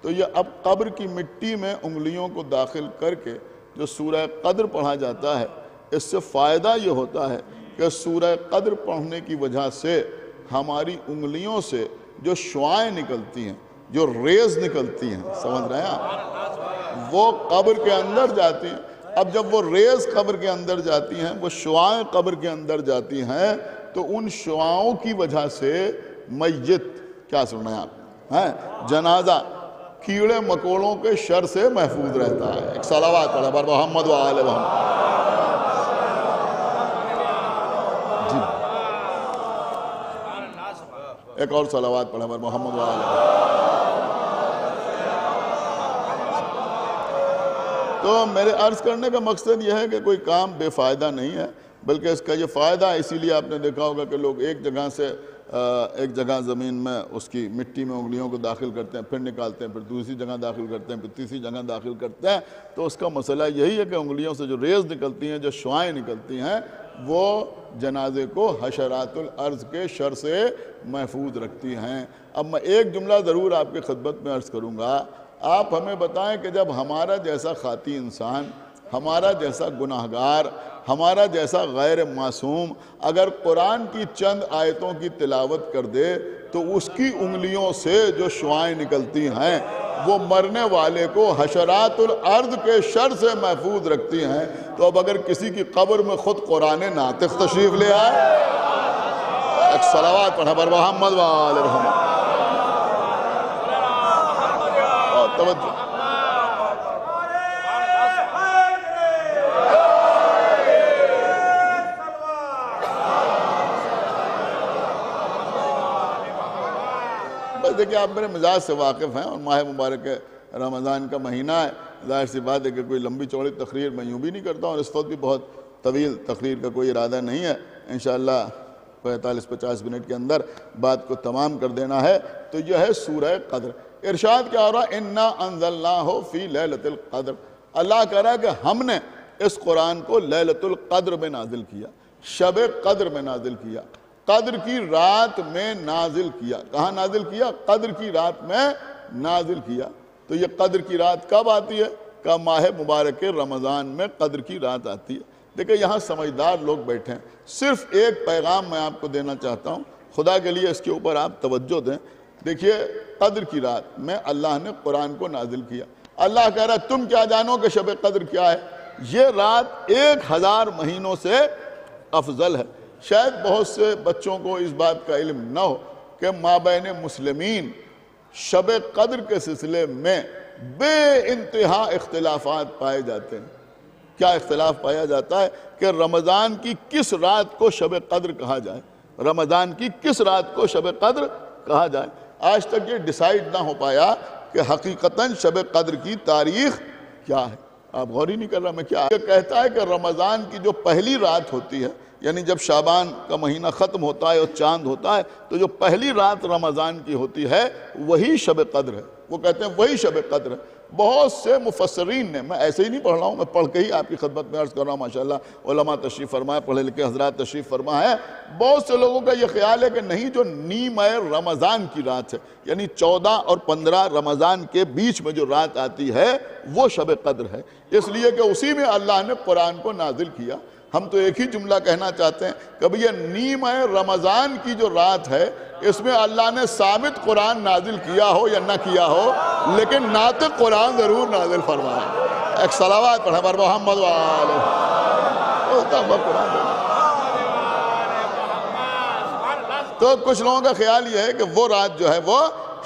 تو یہ اب قبر کی مٹی میں انگلیوں کو داخل کر کے جو سورہ قدر پڑھا جاتا ہے، اس سے فائدہ یہ ہوتا ہے کہ سورہ قدر پڑھنے کی وجہ سے ہماری انگلیوں سے جو شعائیں نکلتی ہیں، جو ریز نکلتی ہیں، سمجھ رہے ہیں آپ، وہ قبر کے اندر جاتی ہیں۔ اب جب وہ ریز قبر کے اندر جاتی ہیں، وہ شعائیں قبر کے اندر جاتی ہیں، تو ان شعاؤں کی وجہ سے میت، کیا سن رہے ہیں آپ، جنازہ کیڑے مکوڑوں کے شر سے محفوظ رہتا ہے۔ ایک صلوات پڑھیں بر محمد و آل محمد۔ جی ایک اور صلوات پڑھیں بر محمد و آل محمد۔ تو میرے عرض کرنے کا مقصد یہ ہے کہ کوئی کام بے فائدہ نہیں ہے، بلکہ اس کا یہ فائدہ ہے۔ اسی لیے آپ نے دیکھا ہوگا کہ لوگ ایک جگہ سے ایک جگہ زمین میں اس کی مٹی میں انگلیوں کو داخل کرتے ہیں، پھر نکالتے ہیں، پھر دوسری جگہ داخل کرتے ہیں، پھر تیسری جگہ داخل کرتے ہیں۔ تو اس کا مسئلہ یہی ہے کہ انگلیوں سے جو ریز نکلتی ہیں، جو شعائیں نکلتی ہیں، وہ جنازے کو حشرات الارض کے شر سے محفوظ رکھتی ہیں۔ اب میں ایک جملہ ضرور آپ کی خدمت میں عرض کروں گا۔ آپ ہمیں بتائیں کہ جب ہمارا جیسا خاطی انسان، ہمارا جیسا گناہگار، ہمارا جیسا غیر معصوم اگر قرآن کی چند آیتوں کی تلاوت کر دے تو اس کی انگلیوں سے جو شعائیں نکلتی ہیں وہ مرنے والے کو حشرات الارض کے شر سے محفوظ رکھتی ہیں۔ تو اب اگر کسی کی قبر میں خود قرآن ناطق تشریف لے آئے، ایک صلوات پڑھیں بر محمد و آل محمد۔ اور توجہ، دیکھیں آپ میرے مزاج سے واقف ہیں اور ماہ مبارک رمضان کا مہینہ ہے، ظاہر سی بات ہے کہ کوئی لمبی چوڑی تقریر میں یوں بھی نہیں کرتا ہوں، اور اس وقت بھی بہت طویل تقریر کا کوئی ارادہ نہیں ہے۔ انشاءاللہ 45-50 منٹ کے اندر بات کو تمام کر دینا ہے۔ تو یہ ہے سورہ قدر۔ ارشاد کیا ہو رہا ہے؟ اِنَّا أَنزَلْنَاهُ فِي لَيْلَةِ الْقَدْرِ۔ اللہ کہہ رہا ہے کہ ہم نے اس قرآن کو لیلۃ القدر میں نازل کیا، شب قدر میں نازل کیا، قدر کی رات میں نازل کیا۔ کہاں نازل کیا؟ قدر کی رات میں نازل کیا۔ تو یہ قدر کی رات کب آتی ہے؟ کہ ماہ مبارک رمضان میں قدر کی رات آتی ہے۔ دیکھیں یہاں سمجھدار لوگ بیٹھے ہیں، صرف ایک پیغام میں آپ کو دینا چاہتا ہوں، خدا کے لیے اس کے اوپر آپ توجہ دیں۔ دیکھیے قدر کی رات میں اللہ نے قرآن کو نازل کیا۔ اللہ کہہ رہا ہے تم کیا جانو کہ شب قدر کیا ہے؟ یہ رات 1000 مہینوں سے افضل ہے۔ شاید بہت سے بچوں کو اس بات کا علم نہ ہو کہ مابین مسلمین شب قدر کے سلسلے میں بے انتہا اختلافات پائے جاتے ہیں۔ کیا اختلاف پایا جاتا ہے؟ کہ رمضان کی کس رات کو شب قدر کہا جائے، رمضان کی کس رات کو شب قدر کہا جائے۔ آج تک یہ ڈیسائیڈ نہ ہو پایا کہ حقیقتاً شب قدر کی تاریخ کیا ہے۔ آپ غور ہی نہیں کر رہا میں کیا یہ کہتا ہے کہ رمضان کی جو پہلی رات ہوتی ہے، یعنی جب شعبان کا مہینہ ختم ہوتا ہے اور چاند ہوتا ہے، تو جو پہلی رات رمضان کی ہوتی ہے وہی شب قدر ہے۔ وہ کہتے ہیں وہی شب قدر ہے۔ بہت سے مفسرین نے، میں ایسے ہی نہیں پڑھ رہا ہوں، میں پڑھ کے ہی آپ کی خدمت میں عرض کر رہا ہوں، ماشاءاللہ علماء تشریف فرمائے، پڑھے لکھے حضرات تشریف فرما ہے۔ بہت سے لوگوں کا یہ خیال ہے کہ نہیں، جو نیمہ رمضان کی رات ہے، یعنی 14 اور 15 رمضان کے بیچ میں جو رات آتی ہے وہ شب قدر ہے، اس لیے کہ اسی میں اللہ نے قرآن کو نازل کیا۔ ہم تو ایک ہی جملہ کہنا چاہتے ہیں کہ یہ نیمہ رمضان کی جو رات ہے، اس میں اللہ نے ثابت قرآن نازل کیا ہو یا نہ کیا ہو، لیکن ناطق قرآن ضرور نازل فرمایا۔ ایک صلوات پڑھیں بر محمد وآلہ. تو کچھ لوگوں کا خیال یہ ہے کہ وہ رات جو ہے وہ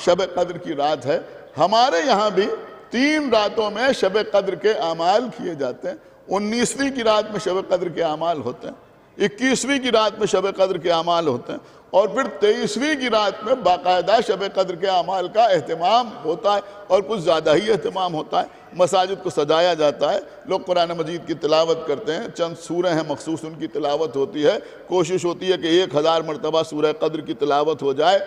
شب قدر کی رات ہے. ہمارے یہاں بھی 3 راتوں میں شب قدر کے اعمال کیے جاتے ہیں. 19ویں کی رات میں شب قدر کے اعمال ہوتے ہیں, 21ویں کی رات میں شب قدر کے اعمال ہوتے ہیں, اور پھر 23ویں کی رات میں باقاعدہ شب قدر کے اعمال کا اہتمام ہوتا ہے, اور کچھ زیادہ ہی اہتمام ہوتا ہے. مساجد کو سجایا جاتا ہے, لوگ قرآن مجید کی تلاوت کرتے ہیں, چند سورہ ہیں مخصوص ان کی تلاوت ہوتی ہے. کوشش ہوتی ہے کہ 1000 مرتبہ سورہ قدر کی تلاوت ہو جائے,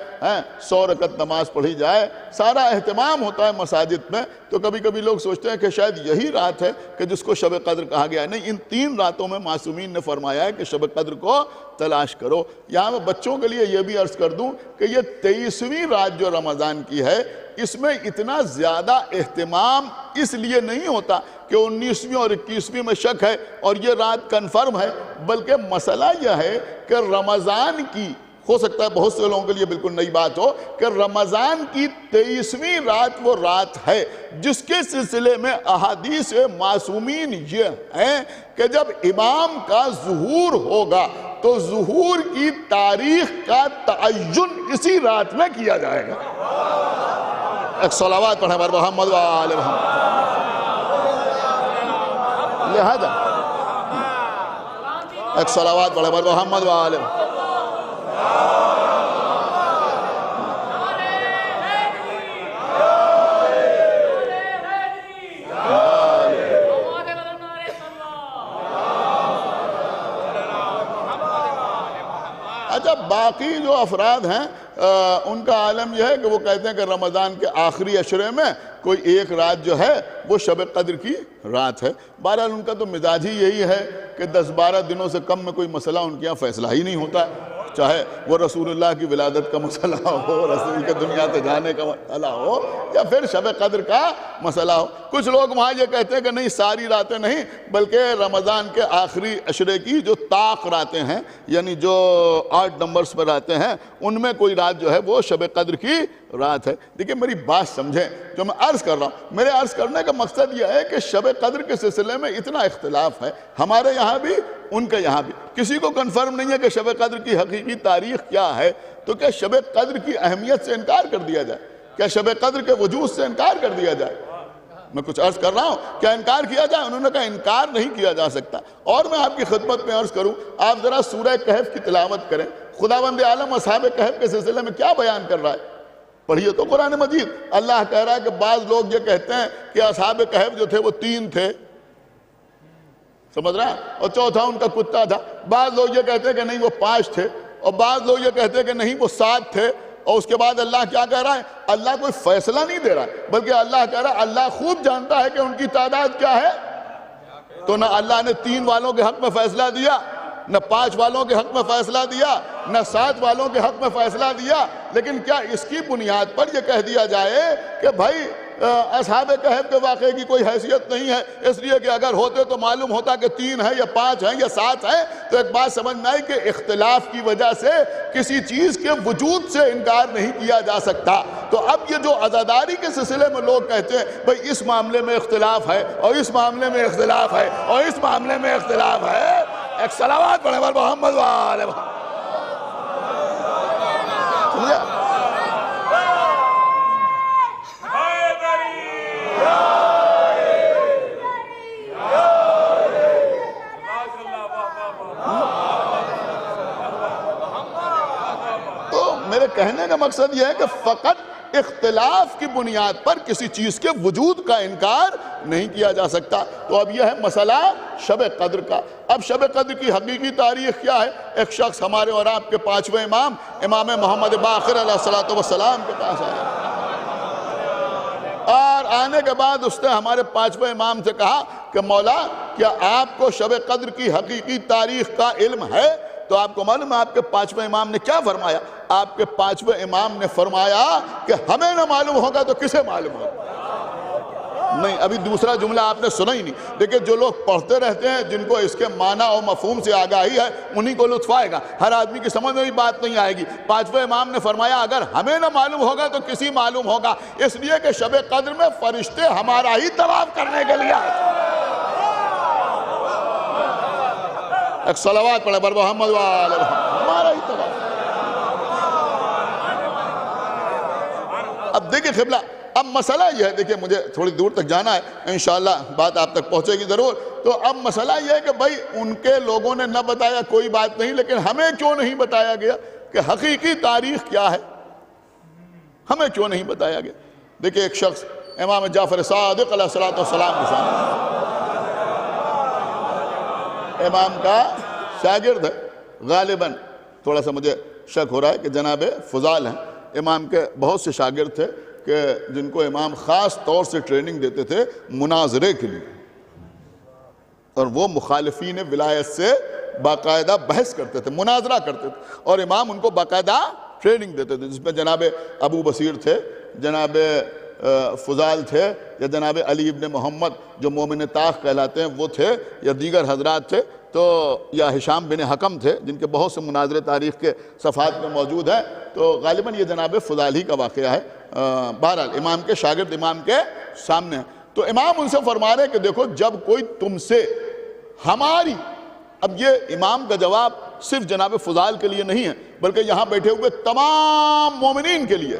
100 رکعت نماز پڑھی جائے. سارا اہتمام ہوتا ہے مساجد میں. تو کبھی کبھی لوگ سوچتے ہیں کہ شاید یہی رات ہے کہ جس کو شب قدر کہا گیا ہے. نہیں, ان 3 راتوں میں معصومین نے فرمایا ہے کہ شب قدر کو تلاش کرو. یہاں میں بچوں کے لیے یہ بھی عرض کر دوں کہ یہ 23ویں رات جو رمضان کی ہے, اس میں اتنا زیادہ اہتمام اس لیے نہیں ہوتا کہ 19ویں اور 21ویں میں شک ہے اور یہ رات کنفرم ہے, بلکہ مسئلہ یہ ہے کہ رمضان کی, ہو سکتا ہے بہت سے لوگوں کے لیے بالکل نئی بات ہو, کہ رمضان کی 23ویں رات وہ رات ہے جس کے سلسلے میں احادیث معصومین یہ ہیں کہ جب امام کا ظہور ہوگا تو ظہور کی تاریخ کا تعین اسی رات میں کیا جائے گا. ایک صلوات پڑھیں بر محمد وآلہ محمد. لہذا ایک صلوات پڑھیں بر محمد وآلہ محمد. اچھا, باقی جو افراد ہیں ان کا عالم یہ ہے کہ وہ کہتے ہیں کہ رمضان کے آخری عشرے میں کوئی ایک رات جو ہے وہ شب قدر کی رات ہے. بہرحال ان کا تو مزاج ہی یہی ہے کہ 10-12 دنوں سے کم میں کوئی مسئلہ ان کے یہاں فیصلہ ہی نہیں ہوتا ہے, چاہے وہ رسول اللہ کی ولادت کا مسئلہ ہو, رسول کے دنیا سے جانے کا مسئلہ ہو, یا پھر شب قدر کا مسئلہ ہو. کچھ لوگ وہاں یہ کہتے ہیں کہ نہیں, ساری راتیں نہیں, بلکہ رمضان کے آخری عشرے کی جو طاق راتیں ہیں, یعنی جو 8 نمبرز پر راتیں ہیں, ان میں کوئی رات جو ہے وہ شب قدر کی رات ہے. دیکھیں میری بات سمجھیں, جو میں عرض کر رہا ہوں, میرے عرض کرنے کا مقصد یہ ہے کہ شب قدر کے سلسلے میں اتنا اختلاف ہے, ہمارے یہاں بھی ان کے یہاں بھی. کسی کو کنفرم نہیں ہے کہ شب قدر کی حقیقی تاریخ کیا ہے. تو کیا شب قدر کی اہمیت سے انکار کر دیا جائے؟ کیا شب قدر کے وجود سے انکار کر دیا جائے؟ میں کچھ عرض کر رہا ہوں, کیا انکار کیا جائے؟ انہوں نے کہا انکار نہیں کیا جا سکتا. اور میں آپ کی خدمت میں عرض کروں, آپ ذرا سورہ کہف کی تلاوت کریں. خداوند عالم اصحاب کہف کے سلسلے میں کیا بیان کر رہا ہے؟ پڑھیے تو قرآن مجید. اللہ کہہ رہا ہے کہ بعض لوگ یہ کہتے ہیں کہ اصحاب کہف جو تھے وہ 3 تھے, سمجھ رہا ہے, اور چوتھا ان کا کتا تھا. بعض لوگ یہ کہتے ہیں کہ نہیں وہ 5 تھے, اور بعض لوگ یہ کہتے ہیں کہ نہیں وہ 7 تھے. اور اس کے بعد اللہ کیا کہہ رہا ہے؟ اللہ کوئی فیصلہ نہیں دے رہا ہے, بلکہ اللہ کہہ رہا ہے اللہ خوب جانتا ہے کہ ان کی تعداد کیا ہے. تو نہ اللہ نے 3 والوں کے حق میں فیصلہ دیا, نہ 5 والوں کے حق میں فیصلہ دیا, نہ 7 والوں کے حق میں فیصلہ دیا. لیکن کیا اس کی بنیاد پر یہ کہہ دیا جائے کہ بھائی اصحاب کہف کے واقعے کی کوئی حیثیت نہیں ہے, اس لیے کہ اگر ہوتے تو معلوم ہوتا کہ 3 ہیں یا 5 ہیں یا 7 ہیں. تو ایک بات سمجھ میں آئی کہ اختلاف کی وجہ سے کسی چیز کے وجود سے انکار نہیں کیا جا سکتا. تو اب یہ جو عزاداری کے سلسلے میں لوگ کہتے ہیں بھئی اس معاملے میں اختلاف ہے, اور اس معاملے میں اختلاف ہے, اور اس معاملے میں اختلاف ہے, ایک صلوات پڑھیں بر محمد وآلہ محمد. میرے کہنے کا مقصد یہ ہے کہ فقط اختلاف کی بنیاد پر کسی چیز کے وجود کا انکار نہیں کیا جا سکتا. تو اب یہ ہے مسئلہ شب قدر کا. اب شب قدر کی حقیقی تاریخ کیا ہے؟ ایک شخص ہمارے اور آپ کے 5ویں امام, امام محمد باقر علیہ السلام کے پاس آیا, اور آنے کے بعد اس نے ہمارے 5ویں امام سے کہا کہ مولا کیا آپ کو شب قدر کی حقیقی تاریخ کا علم ہے؟ تو آپ کو معلوم ہے آپ کے 5ویں امام نے کیا فرمایا؟ آپ کے 5ویں امام نے فرمایا کہ ہمیں نہ معلوم ہوگا تو کسے معلوم ہوگا. نہیں، ابھی دوسرا جملہ آپ نے سنا ہی نہیں۔ دیکھیں جو لوگ پڑھتے رہتے ہیں، جن کو اس کے معنی اور مفہوم سے آگاہی ہے، انہی کو لطف آئے گا، ہر آدمی کی سمجھ میں بھی بات نہیں آئے گی۔ پانچویں امام نے فرمایا اگر ہمیں نہ معلوم ہوگا تو کسی معلوم ہوگا، اس لیے کہ شب قدر میں فرشتے ہمارا ہی طواف کرنے کے لیے آئے۔ ایک صلوات پڑھے بر محمد وآل محمد، ہمارا ہی طواف۔ اب دیکھیں قبلہ، اب مسئلہ یہ ہے، دیکھیں مجھے تھوڑی دور تک جانا ہے، انشاءاللہ بات آپ تک پہنچے گی ضرور۔ تو اب مسئلہ یہ ہے کہ بھائی ان کے لوگوں نے نہ بتایا کوئی بات نہیں، لیکن ہمیں کیوں نہیں بتایا گیا کہ حقیقی تاریخ کیا ہے؟ ہمیں کیوں نہیں بتایا گیا؟ دیکھیں ایک شخص امام جعفر صادق علیہ السلام کے سامنے، امام کا شاگرد ہے، غالباً تھوڑا سا مجھے شک ہو رہا ہے کہ جناب فضال ہیں، امام کے بہت سے شاگرد تھے کہ جن کو امام خاص طور سے ٹریننگ دیتے تھے مناظرے کے لیے، اور وہ مخالفین ولایت سے باقاعدہ بحث کرتے تھے، مناظرہ کرتے تھے، اور امام ان کو باقاعدہ ٹریننگ دیتے تھے، جس میں جناب ابو بصیر تھے، جناب فضال تھے، یا جناب علی ابن محمد جو مومن طاق کہلاتے ہیں وہ تھے، یا دیگر حضرات تھے، تو یا ہشام بن حکم تھے، جن کے بہت سے مناظرے تاریخ کے صفحات میں موجود ہیں۔ تو غالباً یہ جناب فضال ہی کا واقعہ ہے۔ بہرحال امام کے شاگرد امام کے سامنے ہیں، تو امام ان سے فرما رہے ہیں کہ دیکھو جب کوئی تم سے ہماری، اب یہ امام کا جواب صرف جناب فضال کے لیے نہیں ہے بلکہ یہاں بیٹھے ہوئے تمام مومنین کے لیے،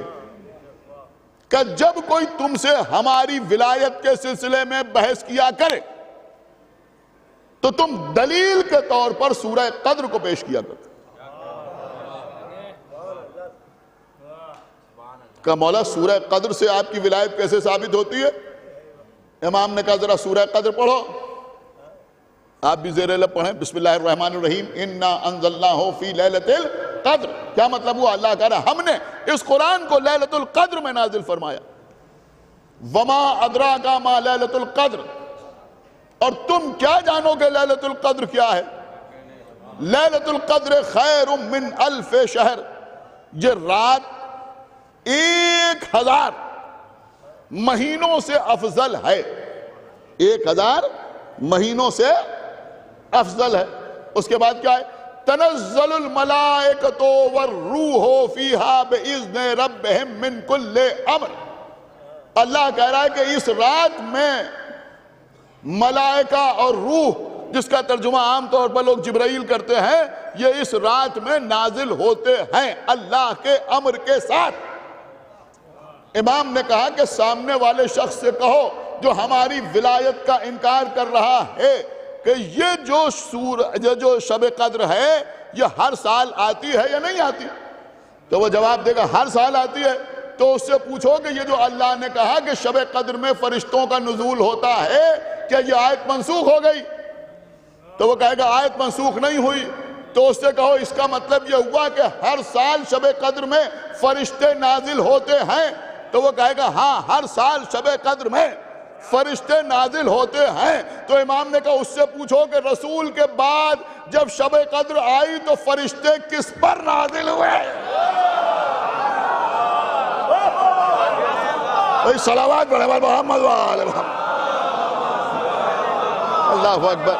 کہ جب کوئی تم سے ہماری ولایت کے سلسلے میں بحث کیا کرے تو تم دلیل کے طور پر سورہ قدر کو پیش کیا کرو۔ کہ مولا سورہ قدر سے آپ کی ولایت کیسے ثابت ہوتی ہے؟ امام نے کہا ذرا سورہ قدر پڑھو، آپ بھی زیر لب پڑھیں، بسم اللہ الرحمن الرحیم، انا انزلناہ فی لیلۃ القدر۔ کیا مطلب ہوا؟ اللہ کہہ رہا ہے ہم نے اس قرآن کو لیلۃ القدر میں نازل فرمایا۔ وما ادراک ما لیلۃ القدر، اور تم کیا جانو کہ لیلۃ القدر کیا ہے؟ لیلۃ القدر خیر من الف شہر، یہ رات 1000 مہینوں سے افضل ہے، 1000 مہینوں سے افضل ہے۔ اس کے بعد کیا ہے؟ تنزل الملائکۃ والروح فیہا باذن ربہم من کل امر۔ اللہ کہہ رہا ہے کہ اس رات میں ملائکہ اور روح، جس کا ترجمہ عام طور پر لوگ جبرائیل کرتے ہیں، یہ اس رات میں نازل ہوتے ہیں اللہ کے امر کے ساتھ۔ امام نے کہا کہ سامنے والے شخص سے کہو جو ہماری ولایت کا انکار کر رہا ہے کہ یہ جو شب قدر ہے یہ ہر سال آتی ہے یا نہیں آتی؟ تو وہ جواب دے گا ہر سال آتی ہے۔ تو اس سے پوچھو کہ یہ جو اللہ نے کہا کہ شب قدر میں فرشتوں کا نزول ہوتا ہے، کیا یہ آیت منسوخ ہو گئی؟ تو وہ کہے گا آیت منسوخ نہیں ہوئی۔ تو اس سے کہو اس کا مطلب یہ ہوا کہ ہر سال شب قدر میں فرشتے نازل ہوتے ہیں؟ تو وہ کہے گا ہاں، ہر سال شب قدر میں فرشتے نازل ہوتے ہیں۔ تو امام نے کہا اس سے پوچھو کہ رسول کے بعد جب شب قدر آئی تو فرشتے کس پر نازل ہوئے؟ صلوات پڑھے بر محمد وآل محمد۔ اللہ اکبر،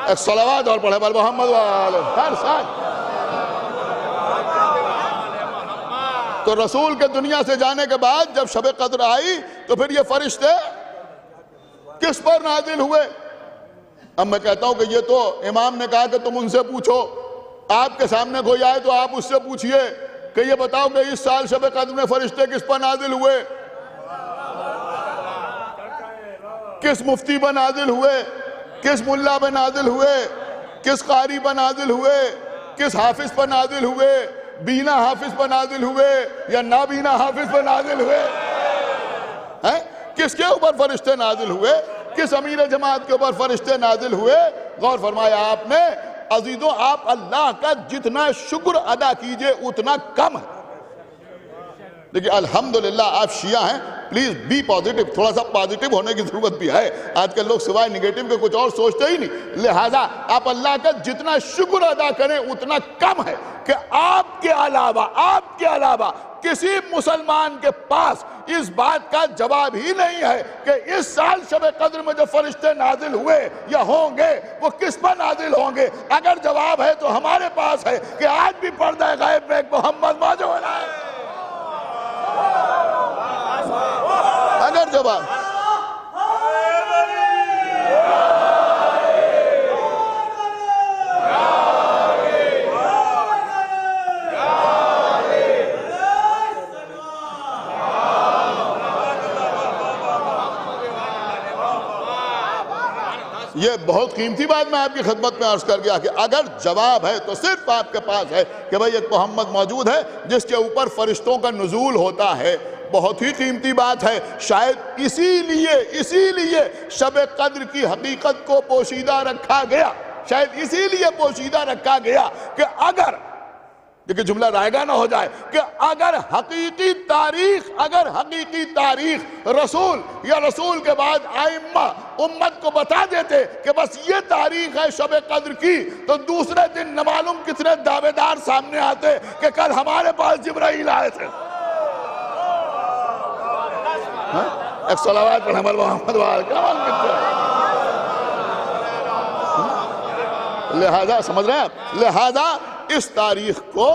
ایک صلوات اور پڑھے بر محمد وآل محمد۔ ہر سال تو رسول کے دنیا سے جانے کے بعد جب شب قدر آئی تو پھر یہ فرشتے کس پر نازل ہوئے؟ اب میں کہتا ہوں کہ یہ تو امام نے کہا کہ تم ان سے پوچھو، آپ کے سامنے کوئی آئے تو آپ اس سے پوچھئے کہ یہ بتاؤ کہ اس سال شب قدر میں فرشتے کس پر نازل ہوئے، کس مفتی پر نازل ہوئے، کس ملا پر نازل ہوئے، کس قاری پر نازل ہوئے، کس حافظ پر نازل ہوئے، بینا حافظ پر نازل ہوئے یا نابینا حافظ پر نازل ہوئے؟ کس کے اوپر فرشتے نازل ہوئے؟ کس امیر جماعت کے اوپر فرشتے نازل ہوئے؟ غور فرمایا آپ نے عزیزوں، آپ اللہ کا جتنا شکر ادا کیجئے اتنا کم ہے۔ لیکن الحمدللہ آپ شیعہ ہیں، پلیز بی پازیٹیو، تھوڑا سا پازیٹیو ہونے کی ضرورت بھی ہے. آج کل لوگ سوائے نگیٹو کے کچھ اور سوچتے ہی نہیں. لہٰذا آپ اللہ کا جتنا شکر ادا کریں اتنا کم ہے کہ آپ کے علاوہ کسی مسلمان کے پاس اس بات کا جواب ہی نہیں ہے کہ اس سال شب قدر میں جو فرشتے نازل ہوئے یا ہوں گے وہ کس پر نازل ہوں گے. اگر جواب ہے تو ہمارے پاس ہے کہ آج بھی پردہ غیب میں ایک محمد موجود ہے. اگر جواب یہ بہت قیمتی بات میں آپ کی خدمت میں عرض کر گیا کہ اگر جواب ہے تو صرف آپ کے پاس ہے کہ بھئی ایک محمد موجود ہے جس کے اوپر فرشتوں کا نزول ہوتا ہے. بہت ہی قیمتی بات ہے. شاید اسی لیے شب قدر کی حقیقت کو پوشیدہ رکھا گیا. کہ اگر دیکھیں جملہ رائے گا نہ ہو جائے کہ اگر حقیقی تاریخ رسول یا رسول کے بعد ائمہ امت کو بتا دیتے کہ بس یہ تاریخ ہے شب قدر کی، تو دوسرے دن نہ معلوم کتنے دعوے دار سامنے آتے کہ کل ہمارے پاس جبرائیل آئے تھے. ایک صلوات پڑھیں محمد لہذا سمجھ رہے ہیں آپ، لہذا اس تاریخ کو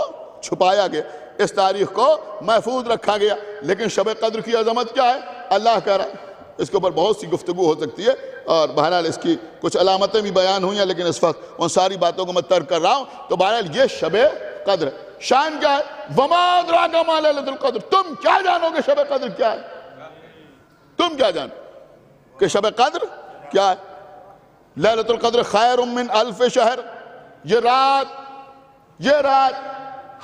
چھپایا گیا، اس تاریخ کو محفوظ رکھا گیا. لیکن شب قدر کی عظمت کیا ہے اللہ کہہ رہا ہے. اس کے اوپر بہت سی گفتگو ہو سکتی ہے اور بہرحال اس کی کچھ علامتیں بھی بیان ہوئی ہیں، لیکن اس وقت ان ساری باتوں کو میں ترک کر رہا ہوں. تو بہرحال یہ شب قدر شان کیا ہے؟ وما ادراک ما لیلۃ القدر. تم کیا جانو گے شب قدر کیا ہے؟ تم کیا جانو کہ شب قدر کیا ہے؟ لیلۃ القدر خیر من الف شہر. یہ رات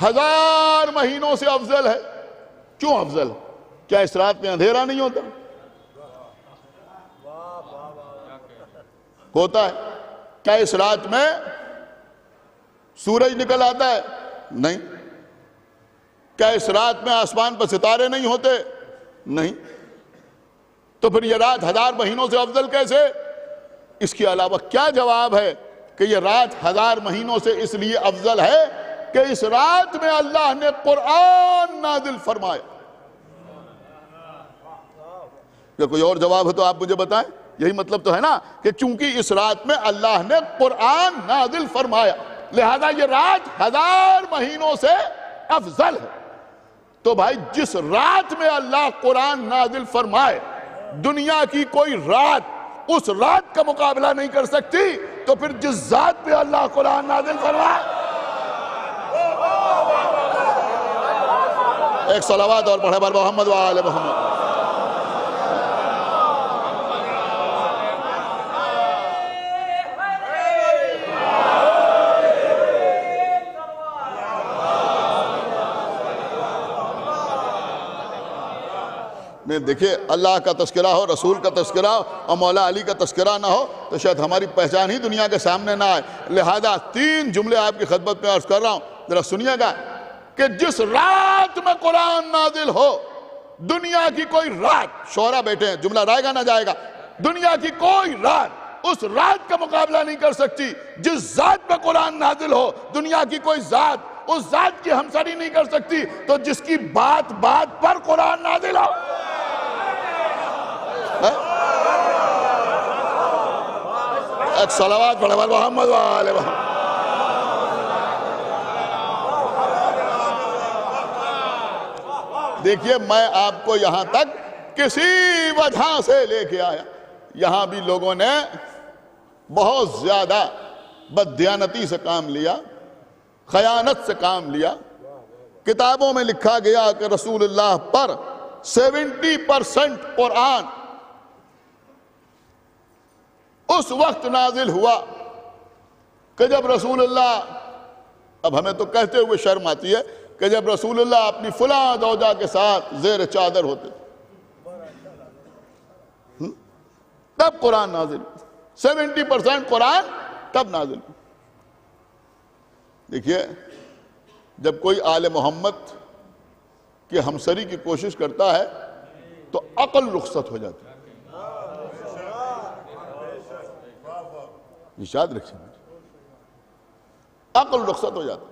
1000 مہینوں سے افضل ہے. کیوں افضل ہے؟ کیا اس رات میں اندھیرا نہیں ہوتا؟ ہوتا ہے. کیا اس رات میں سورج نکل آتا ہے؟ نہیں. کیا اس رات میں آسمان پر ستارے نہیں ہوتے؟ نہیں. تو پھر یہ رات 1000 مہینوں سے افضل کیسے؟ اس کے علاوہ کیا جواب ہے کہ یہ رات 1000 مہینوں سے اس لیے افضل ہے کہ اس رات میں اللہ نے قرآن نازل فرمایا. یا کوئی اور جواب ہے تو آپ مجھے بتائیں. یہی مطلب تو ہے نا کہ چونکہ اس رات میں اللہ نے قرآن نازل فرمایا لہذا یہ رات 1000 مہینوں سے افضل ہے. تو بھائی جس رات میں اللہ قرآن نازل فرمائے دنیا کی کوئی رات اس رات کا مقابلہ نہیں کر سکتی، تو پھر جس ذات پہ اللہ قرآن نازل فرمائے. ایک صلوات اور پڑھے بر محمد و آل محمد. دیکھیے اللہ کا تذکرہ ہو، رسول کا تذکرہ ہو اور مولا علی کا تذکرہ نہ ہو تو شاید ہماری پہچان ہی دنیا کے سامنے نہ آئے. لہذا 3 جملے آپ کی خدمت میں عرض کر رہا ہوں، ذرا سنیے گا کہ جس رات میں قرآن نازل ہو دنیا کی کوئی رات، شعراء بیٹھے ہیں جملہ رائے گا نہ جائے گا، دنیا کی کوئی رات اس رات کا مقابلہ نہیں کر سکتی. جس ذات پہ قرآن نازل ہو دنیا کی کوئی ذات اس ذات کی ہمسری نہیں کر سکتی. تو جس کی بات پر قرآن نازل ہو، ایک صلوات پڑھے بر محمد و آل محمد. دیکھیے میں آپ کو یہاں تک کسی وجہ سے لے کے آیا. یہاں بھی لوگوں نے بہت زیادہ بددیانتی سے کام لیا، خیانت سے کام لیا. کتابوں میں لکھا گیا کہ رسول اللہ پر 70% قرآن اس وقت نازل ہوا کہ جب رسول اللہ، اب ہمیں تو کہتے ہوئے شرم آتی ہے کہ جب رسول اللہ اپنی فلاں زوجہ کے ساتھ زیر چادر ہوتے تب قرآن نازل. 70% قرآن تب نازل. دیکھیے جب کوئی آل محمد کہ ہمسری کی کوشش کرتا ہے تو عقل رخصت ہو جاتی ہے. یاد رکھیں، عقل رخصت ہو جاتی ہے،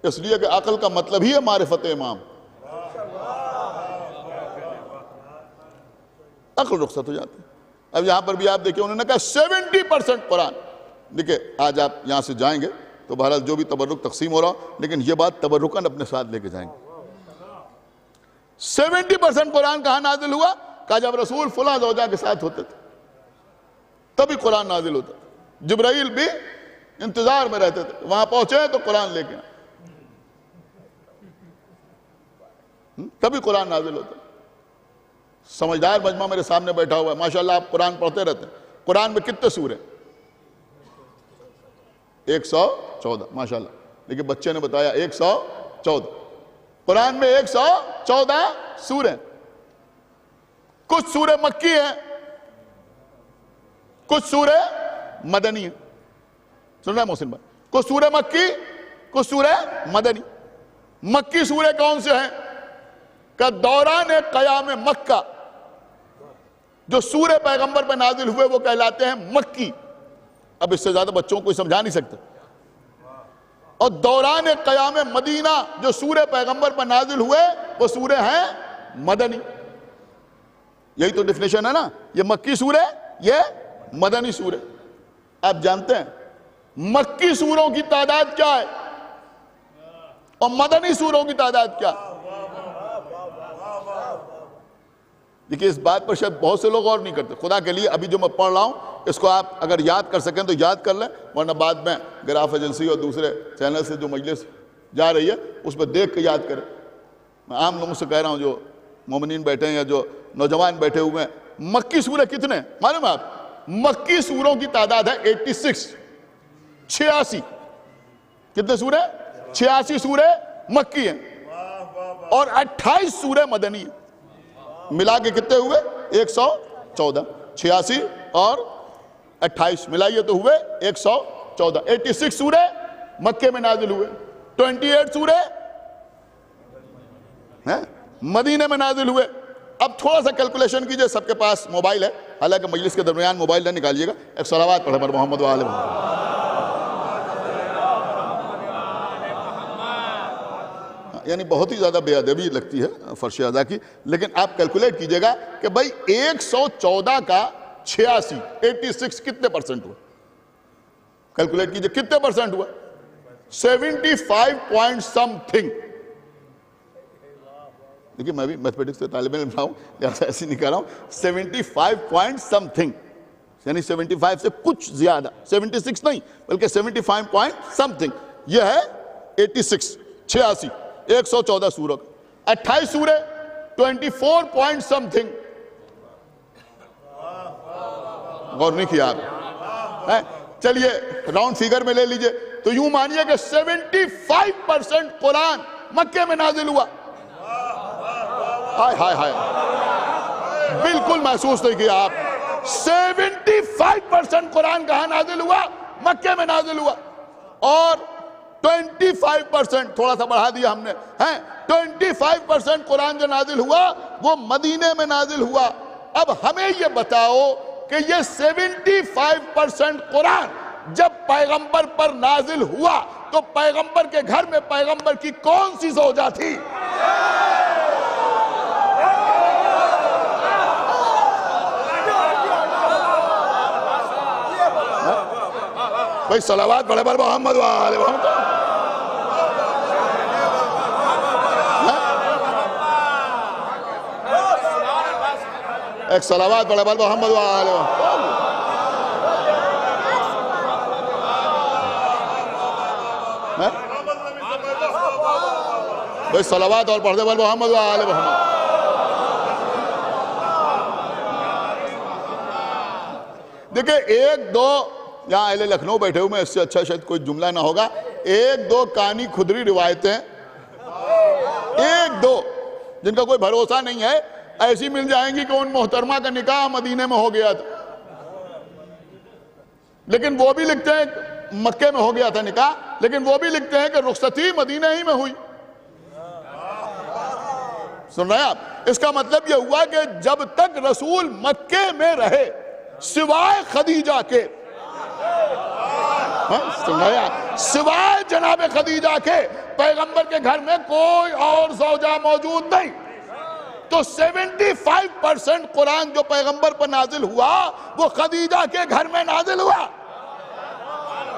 اس لیے کہ عقل کا مطلب ہی ہے معرفت امام. عقل رخصت ہو جاتی ہے. اب یہاں پر بھی آپ دیکھیں، انہوں نے کہا 70% قرآن. دیکھیں آج آپ یہاں سے جائیں گے تو بہرحال جو بھی تبرک تقسیم ہو رہا ہو، لیکن یہ بات تبرکاً اپنے ساتھ لے کے جائیں گے. 70% قرآن کہاں نازل ہوا؟ کہا جب رسول فلاں زوجہ کے ساتھ ہوتے تھے تبھی قرآن نازل ہوتا تھا. جبرائیل بھی انتظار میں رہتے تھے، وہاں پہنچے تو قرآن لے کے آئے، تبھی قرآن نازل ہوتا. سمجھدار مجمع میرے سامنے بیٹھا ہوا ہے، ماشاءاللہ آپ قرآن پڑھتے رہتے ہیں. قرآن میں کتنے سورے؟ 114 ماشاءاللہ. لیکن بچے نے بتایا 114. قرآن میں 114 سورے. کچھ سورے مکی ہیں، کچھ سورے مدنی ہیں. سن رہے ہیں محسن بھائی؟ کچھ سورے مکی، کچھ سورے مدنی. مکی سورے کون سے ہیں؟ کہ دوران قیام مکہ جو سورے پیغمبر پہ نازل ہوئے وہ کہلاتے ہیں مکی. اب اس سے زیادہ بچوں کو سمجھا نہیں سکتے. اور دوران قیام مدینہ جو سورے پیغمبر پر نازل ہوئے وہ سورے ہیں مدنی. یہی تو ڈیفینیشن ہے نا، یہ مکی سورے، یہ مدنی سورے. آپ جانتے ہیں مکی سوروں کی تعداد کیا ہے اور مدنی سوروں کی تعداد کیا؟ دیکھئے اس بات پر شاید بہت سے لوگ غور نہیں کرتے. خدا کے لیے ابھی جو میں پڑھ رہا ہوں اس کو آپ اگر یاد کر سکیں تو یاد کر لیں، ورنہ بعد میں گراف ایجنسی اور دوسرے چینل سے جو مجلس جا رہی ہے اس پہ دیکھ کے یاد کریں. میں عام لوگوں سے کہہ رہا ہوں جو مومنین بیٹھے ہیں یا جو نوجوان بیٹھے ہوئے ہیں، مکی سورے کتنے ہیں معلوم ہے آپ؟ مکی سوروں کی تعداد ہے 86. کتنے سورے؟ 86 سورے مکی ہیں اور 28 سورے مدنی ہیں. ملا کے کتنے ہوئے؟ 114. 86 اور 28 ملائیے تو ہوئے 114. 86 سورے مکے میں نازل ہوئے، 28 سورے مدینے میں نازل ہوئے. اب تھوڑا سا کیلکولیشن کیجئے، سب کے پاس موبائل ہے، حالانکہ مجلس کے درمیان موبائل نہ نکالیے گا. ایک صلوات پڑھے پر محمد وآل محمد. یعنی بہت ہی زیادہ بے ادبی لگتی ہے فرش ادا کی، لیکن آپ کیلکولیٹ کیجئے گا کہ بھائی 114 کا 86 کتنے پرسنٹ ہوا؟ کیلکولیٹ کیجئے کتنے پرسنٹ ہوا؟ 75 پوائنٹ سم تھنگ. دیکھیں میں بھی میتھمیٹکس سے طالب علم رہا ہوں، لہذا ایسی نہیں کہہ رہا ہوں. 75 پوائنٹ سم تھنگ، یعنی 75 سے کچھ زیادہ، 76 نہیں بلکہ 75 پوائنٹ سم تھنگ. یہ ہے 86 114 سورہ. 28 سورے 24 پوائنٹ سم تھنگ. غور نہیں کیا آپ؟ چلیے راؤنڈ فیگر میں لے لیجئے تو یوں مانیے کہ 75% قرآن مکے میں نازل ہوا. ہائے ہائے ہائے، بالکل محسوس نہیں کیا آپ. 75% قرآن کہاں نازل ہوا؟ مکے میں نازل ہوا. اور 25% تھوڑا سا بڑھا دیا ہم نے، 25% قرآن جو نازل ہوا وہ مدینے میں نازل ہوا. اب ہمیں یہ بتاؤ کہ یہ 75% قرآن جب پیغمبر پر نازل ہوا تو پیغمبر کے گھر میں پیغمبر کی کون سی زوجہ تھی؟ بھائی صلوات پڑھے پر محمد وآل محمد. ایک صلوات پڑھے پر محمد وآل محمد. بھائی صلوات اور پڑھے پر محمد وآل محمد. دیکھیں ایک دو یہاں اہل لکھنؤ بیٹھے ہوئے میں، اس سے اچھا شاید کوئی جملہ نہ ہوگا. ایک دو کانی کھدری روایتیں، ایک دو جن کا کوئی بھروسہ نہیں ہے، ایسی مل جائیں گی کہ ان محترمہ کا نکاح مدینے میں ہو گیا تھا، لیکن وہ بھی لکھتے ہیں مکے میں ہو گیا تھا نکاح، لیکن وہ بھی لکھتے ہیں کہ رخصتی مدینے ہی میں ہوئی. سن رہے ہیں آپ؟ اس کا مطلب یہ ہوا کہ جب تک رسول مکے میں رہے سوائے خدیجہ کے، سن رہے ہیں آپ؟ سوائے جناب خدیجہ کے پیغمبر کے گھر میں کوئی اور زوجہ موجود نہیں۔ تو 75% قرآن جو پیغمبر پر نازل ہوا وہ خدیجہ کے گھر میں نازل ہوا۔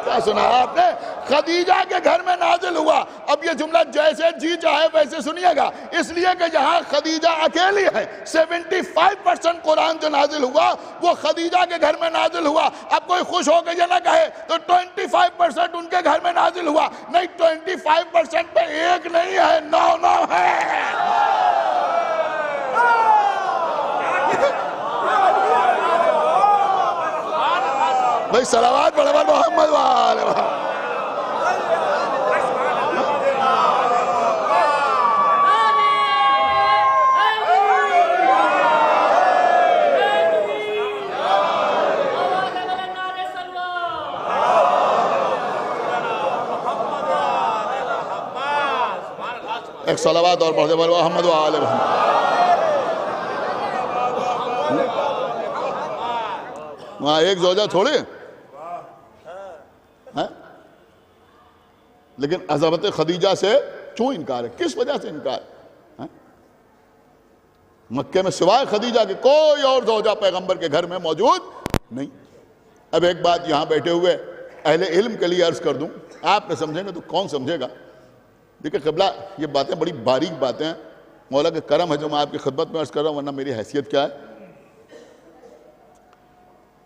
کیا سنا آپ نے؟ خدیجہ کے گھر میں نازل ہوا۔ اب یہ جملہ جیسے جی چاہے ویسے سنیے گا، اس لیے کہ جہاں خدیجہ اکیلی ہے 75% قرآن جو نازل ہوا وہ خدیجہ کے گھر میں نازل ہوا۔ اب کوئی خوش ہو کے یہ نہ کہے تو 25% ان کے گھر میں نازل ہوا، نہیں 25% پہ ایک نہیں ہے، 9 ہے۔ بھائی صلوات پڑھو محمد وآل محمد۔ ایک صلوات اور پڑھتے بولو محمد وآل محمد۔ وہاں ایک زوجہ تھوڑی لیکن عظمت خدیجہ سے کیوں انکار ہے؟ کس وجہ سے انکار ہے؟ مکے میں سوائے خدیجہ کے کوئی اور زوجہ پیغمبر کے گھر میں موجود نہیں۔ اب ایک بات یہاں بیٹھے ہوئے اہل علم کے لیے عرض کر دوں، آپ نے سمجھیں گے تو کون سمجھے گا؟ دیکھیں قبلہ، یہ باتیں بڑی باریک باتیں ہیں، مولا کے کرم ہے جو میں آپ کی خدمت میں عرض کر رہا ہوں، ورنہ میری حیثیت کیا ہے؟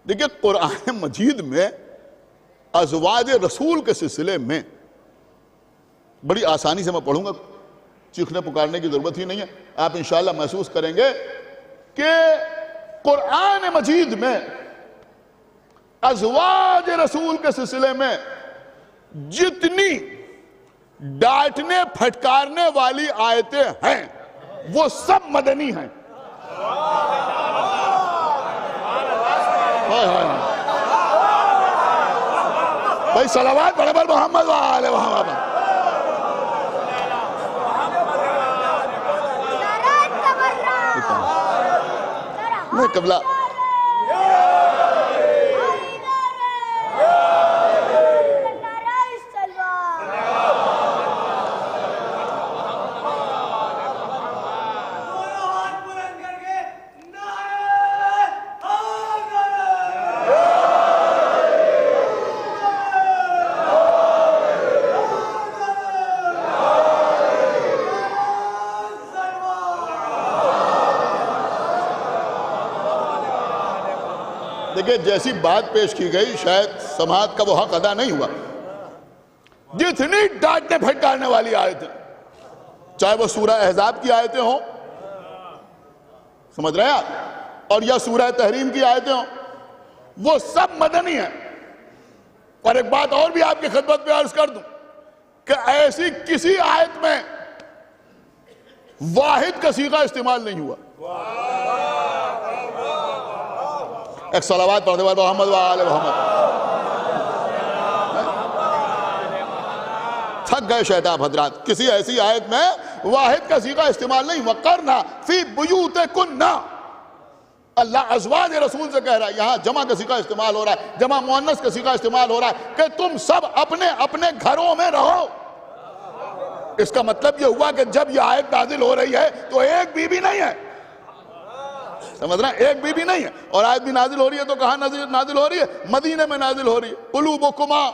دیکھیں قرآن مجید میں ازواج رسول کے سلسلے میں بڑی آسانی سے میں پڑھوں گا، چیخنے پکارنے کی ضرورت ہی نہیں ہے، آپ انشاءاللہ محسوس کریں گے کہ قرآن مجید میں ازواج رسول کے سلسلے میں جتنی ڈانٹنے پھٹکارنے والی آیتیں ہیں وہ سب مدنی ہیں۔ بھائی صلوات پڑھے پر محمد وآل محمد۔ میں قبلہ دیکھیں جیسی بات پیش کی گئی شاید سماعت کا وہ حق ادا نہیں ہوا۔ جتنی ڈانٹنے پھٹکارنے والی آیتیں، چاہے وہ سورہ احزاب کی آیتیں ہوں، سمجھ رہے ہیں آپ، اور یا سورہ تحریم کی آیتیں ہوں، وہ سب مدنی ہیں۔ اور ایک بات اور بھی آپ کی خدمت میں عرض کر دوں کہ ایسی کسی آیت میں واحد کا صیغہ استعمال نہیں ہوا۔ ایک صلوات پڑھتے ہوئے محمد وآل محمد۔ تھک گئے شہداب حضرات، کسی ایسی آیت میں واحد کا صیغہ استعمال نہیں، وَقَرْنَا فِي بُيُوتِكُنَّ۔ اللہ ازواج رسول سے کہہ رہا ہے، یہاں جمع کا صیغہ استعمال ہو رہا ہے، جمع مؤنث کا صیغہ استعمال ہو رہا ہے کہ تم سب اپنے اپنے گھروں میں رہو۔ اس کا مطلب یہ ہوا کہ جب یہ آیت نازل ہو رہی ہے تو ایک بی بی نہیں ہے، سمجھ رہے ہیں؟ ایک بی بی نہیں ہے، اور آیت بھی نازل ہو رہی ہے تو کہاں نازل ہو رہی ہے؟ مدینے میں نازل ہو رہی ہے۔ قلوبکما،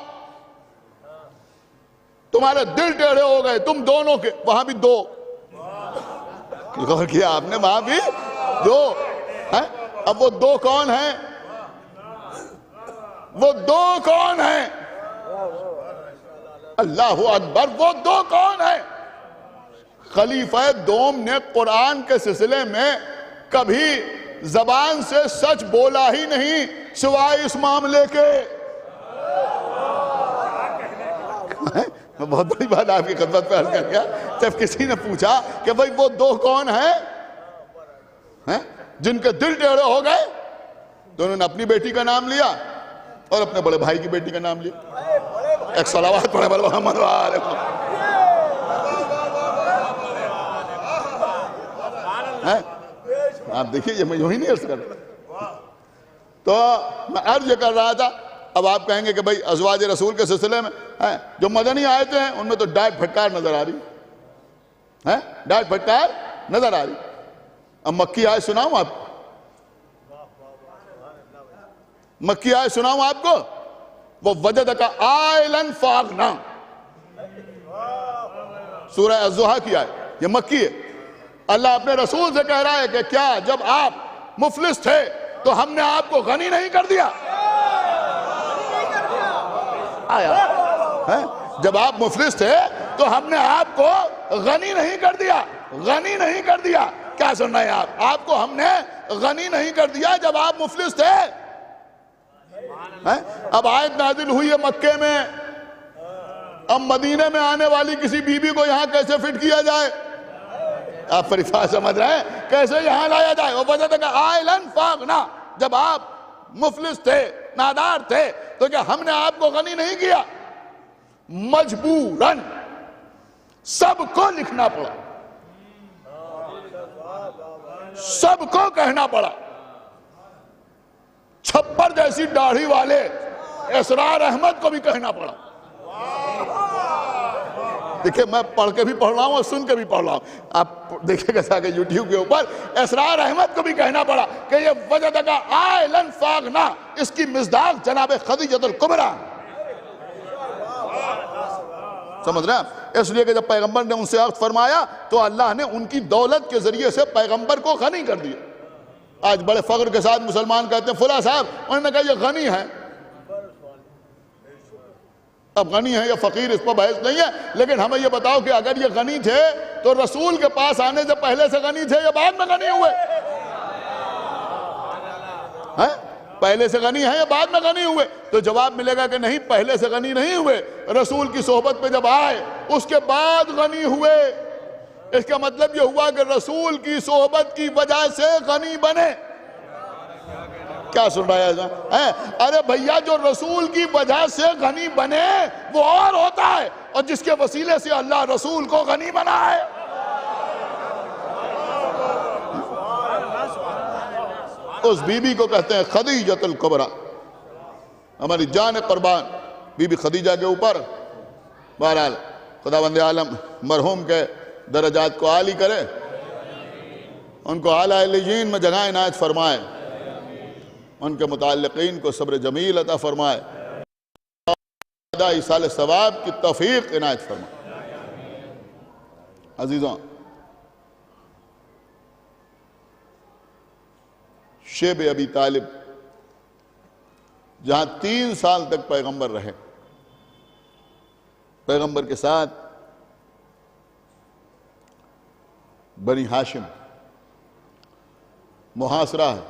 تمہارے دل ٹیڑھے ہو گئے تم دونوں کے، وہاں بھی دو، غور کیا آپ نے، وہاں بھی دو ہیں۔ اب وہ دو کون ہیں؟ وہ دو کون ہیں؟ اللہ اکبر، وہ دو کون ہیں؟ خلیفہ دوم نے قرآن کے سلسلے میں کبھی زبان سے سچ بولا ہی نہیں سوائے اس معاملے کے۔ میں بہت بڑی بات آپ کی خدمت پہ عرض کر گیا، جب کسی نے پوچھا کہ بھئی وہ دو کون ہیں جن کے دل ٹیڑھے ہو گئے، تو انہوں نے اپنی بیٹی کا نام لیا اور اپنے بڑے بھائی کی بیٹی کا نام لیا۔ ایک صلوات پڑھے بلو محمد وآلہ محمد۔ ہیں؟ آپ دیکھیے یہ میں یوں ہی نہیں عرض کر رہا. تو میں عرض یہ کر رہا تھا. اب آپ کہیں گے کہ بھئی ازواج رسول کے سلسلے میں جو مدنی آیتیں ہیں ان میں تو ڈانٹ پھٹکار نظر آ رہی ہے، ڈانٹ پھٹکار نظر آ رہی. اب مکی آیت سناؤں آپ کو، مکی آیت سناؤں آپ کو. وہ وجدک عائلا فاغنا، سورہ الضحیٰ کی آیت، یہ مکی ہے. اللہ اپنے رسول سے کہہ رہا ہے کہ کیا جب آپ مفلس تھے تو ہم نے آپ کو غنی نہیں کر دیا؟ آیا جب آپ مفلس تھے تو ہم نے آپ کو غنی نہیں کر دیا، غنی نہیں کر دیا. کیا سن رہے ہیں آپ کو ہم نے غنی نہیں کر دیا جب آپ مفلس تھے. اب آیت نازل ہوئی ہے مکے میں، اب مدینے میں آنے والی کسی بی بی کو یہاں کیسے فٹ کیا جائے؟ آپ فریفا سمجھ رہے ہیں کیسے یہاں لایا جائے؟ وہ وجہ کہ عائلاً فاغنا، جب آپ مفلس تھے، نادار تھے، تو کیا ہم نے آپ کو غنی نہیں کیا؟ مجبوراً سب کو لکھنا پڑا، سب کو کہنا پڑا. چھپر جیسی داڑھی والے اسرار احمد کو بھی کہنا پڑا. دیکھیں میں پڑھ کے بھی پڑھ رہا ہوں اور سن کے بھی پڑھ رہا ہوں. آپ دیکھیں گا کہ یوٹیوب کے اوپر اسرار احمد کو بھی کہنا پڑا کہ یہ وجدک عائلا فاغنا، اس کی مصداق جناب خدیجہ الکبریٰ. سمجھ رہے ہیں؟ اس لیے کہ جب پیغمبر نے ان سے عہد فرمایا تو اللہ نے ان کی دولت کے ذریعے سے پیغمبر کو غنی کر دیا. آج بڑے فخر کے ساتھ مسلمان کہتے ہیں فلاں صاحب، انہوں نے کہا یہ غنی ہے. اب غنی ہے یا فقیر اس پر بحث نہیں ہے، لیکن ہمیں یہ بتاؤ کہ اگر یہ غنی تھے تو رسول کے پاس آنے سے پہلے سے غنی تھے یا بعد میں غنی ہوئے؟ پہلے سے غنی ہیں یا بعد میں غنی ہوئے؟ تو جواب ملے گا کہ نہیں، پہلے سے غنی نہیں ہوئے، رسول کی صحبت پہ جب آئے اس کے بعد غنی ہوئے. اس کا مطلب یہ ہوا کہ رسول کی صحبت کی وجہ سے غنی بنے. کیا سن رہا ہے؟ ارے بھیا جو رسول کی وجہ سے غنی بنے وہ اور ہوتا ہے، اور جس کے وسیلے سے اللہ رسول کو غنی بنائے. اس بی بی کو کہتے ہیں خدیجہ الکبریٰ، ہماری جان قربان بی بی خدیجہ کے اوپر. بہرحال خداوند عالم مرحوم کے درجات کو عالی کرے، ان کو اعلیٰ علیین میں جگہ عنایت فرمائے، ان کے متعلقین کو صبر جمیل عطا فرمائے، ایصال ثواب کی توفیق عنایت فرمائے. عزیزوں، شیب ابی طالب جہاں 3 سال تک پیغمبر رہے، پیغمبر کے ساتھ بنی ہاشم محاصرہ ہے،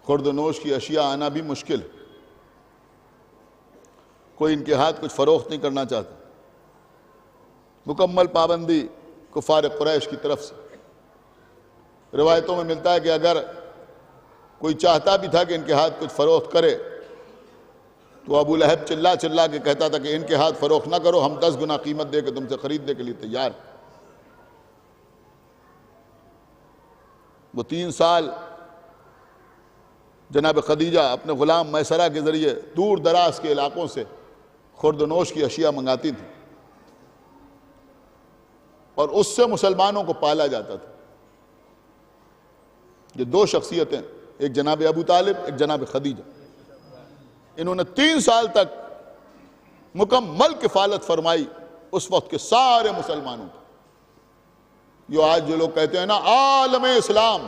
خورد و نوش کی اشیاء آنا بھی مشکل ہے، کوئی ان کے ہاتھ کچھ فروخت نہیں کرنا چاہتا، مکمل پابندی کفار قریش کی طرف سے. روایتوں میں ملتا ہے کہ اگر کوئی چاہتا بھی تھا کہ ان کے ہاتھ کچھ فروخت کرے تو ابو لہب چلا چلا کے کہتا تھا کہ ان کے ہاتھ فروخت نہ کرو، ہم 10 گنا قیمت دے کے تم سے خریدنے کے لیے تیار. وہ 3 سال جناب خدیجہ اپنے غلام میسرہ کے ذریعے دور دراز کے علاقوں سے خورد و نوش کی اشیاء منگاتی تھی، اور اس سے مسلمانوں کو پالا جاتا تھا. یہ 2 شخصیتیں، ایک جناب ابو طالب، ایک جناب خدیجہ، انہوں نے 3 سال تک مکمل کفالت فرمائی اس وقت کے سارے مسلمانوں کی. یہ آج جو لوگ کہتے ہیں نا عالم اسلام،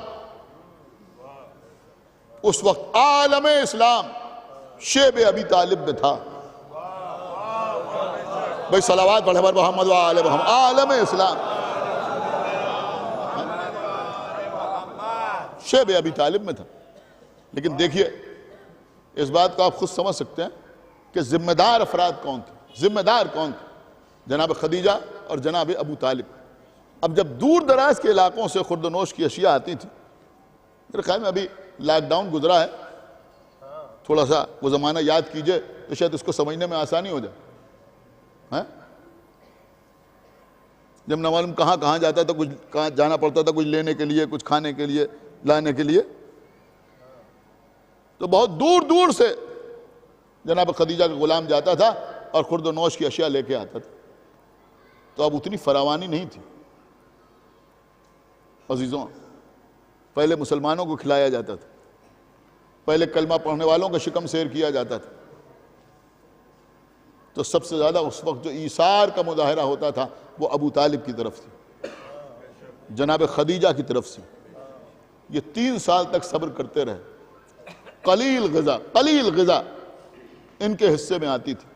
اس وقت عالم اسلام شیب ابی طالب میں تھا. بھئی صلوات پڑھے بر محمد و آل محمد. عالم اسلام شیب ابی طالب میں تھا. لیکن دیکھیے اس بات کو آپ خود سمجھ سکتے ہیں کہ ذمہ دار افراد کون تھے، ذمہ دار کون تھے؟ جناب خدیجہ اور جناب ابو طالب. اب جب دور دراز کے علاقوں سے خورد و نوش کی اشیاء آتی تھی، میرے خیال میں ابھی لاک ڈاؤن گزرا ہے، تھوڑا سا وہ زمانہ یاد کیجئے تو شاید اس کو سمجھنے میں آسانی ہو جائے. جب نہ معلوم کہاں کہاں جاتا تھا، کچھ کہاں جانا پڑتا تھا، کچھ لینے کے لیے، کچھ کھانے کے لیے، لانے کے لیے، تو بہت دور دور سے جناب خدیجہ کا غلام جاتا تھا اور خورد و نوش کی اشیاء لے کے آتا تھا۔ تو اب اتنی فراوانی نہیں تھی عزیزوں، پہلے مسلمانوں کو کھلایا جاتا تھا، پہلے کلمہ پڑھنے والوں کا شکم سیر کیا جاتا تھا، تو سب سے زیادہ اس وقت جو ایثار کا مظاہرہ ہوتا تھا وہ ابو طالب کی طرف سے، جناب خدیجہ کی طرف سے۔ یہ 3 سال تک صبر کرتے رہے، قلیل غذا ان کے حصے میں آتی تھی۔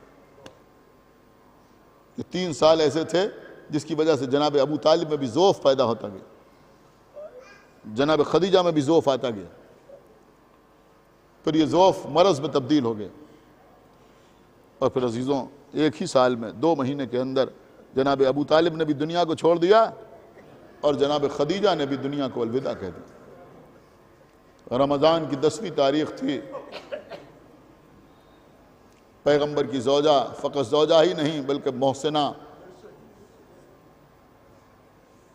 یہ 3 سال ایسے تھے جس کی وجہ سے جناب ابو طالب میں بھی ذوف پیدا ہوتا گیا، جناب خدیجہ میں بھی ذوف آتا گیا، پھر یہ ذوف مرض میں تبدیل ہو گیا، اور پھر عزیزوں ایک ہی سال میں 2 مہینے کے اندر جناب ابو طالب نے بھی دنیا کو چھوڑ دیا اور جناب خدیجہ نے بھی دنیا کو الوداع کہہ دیا۔ رمضان کی 10ویں تاریخ تھی، پیغمبر کی زوجہ، فقط زوجہ ہی نہیں بلکہ محسنہ،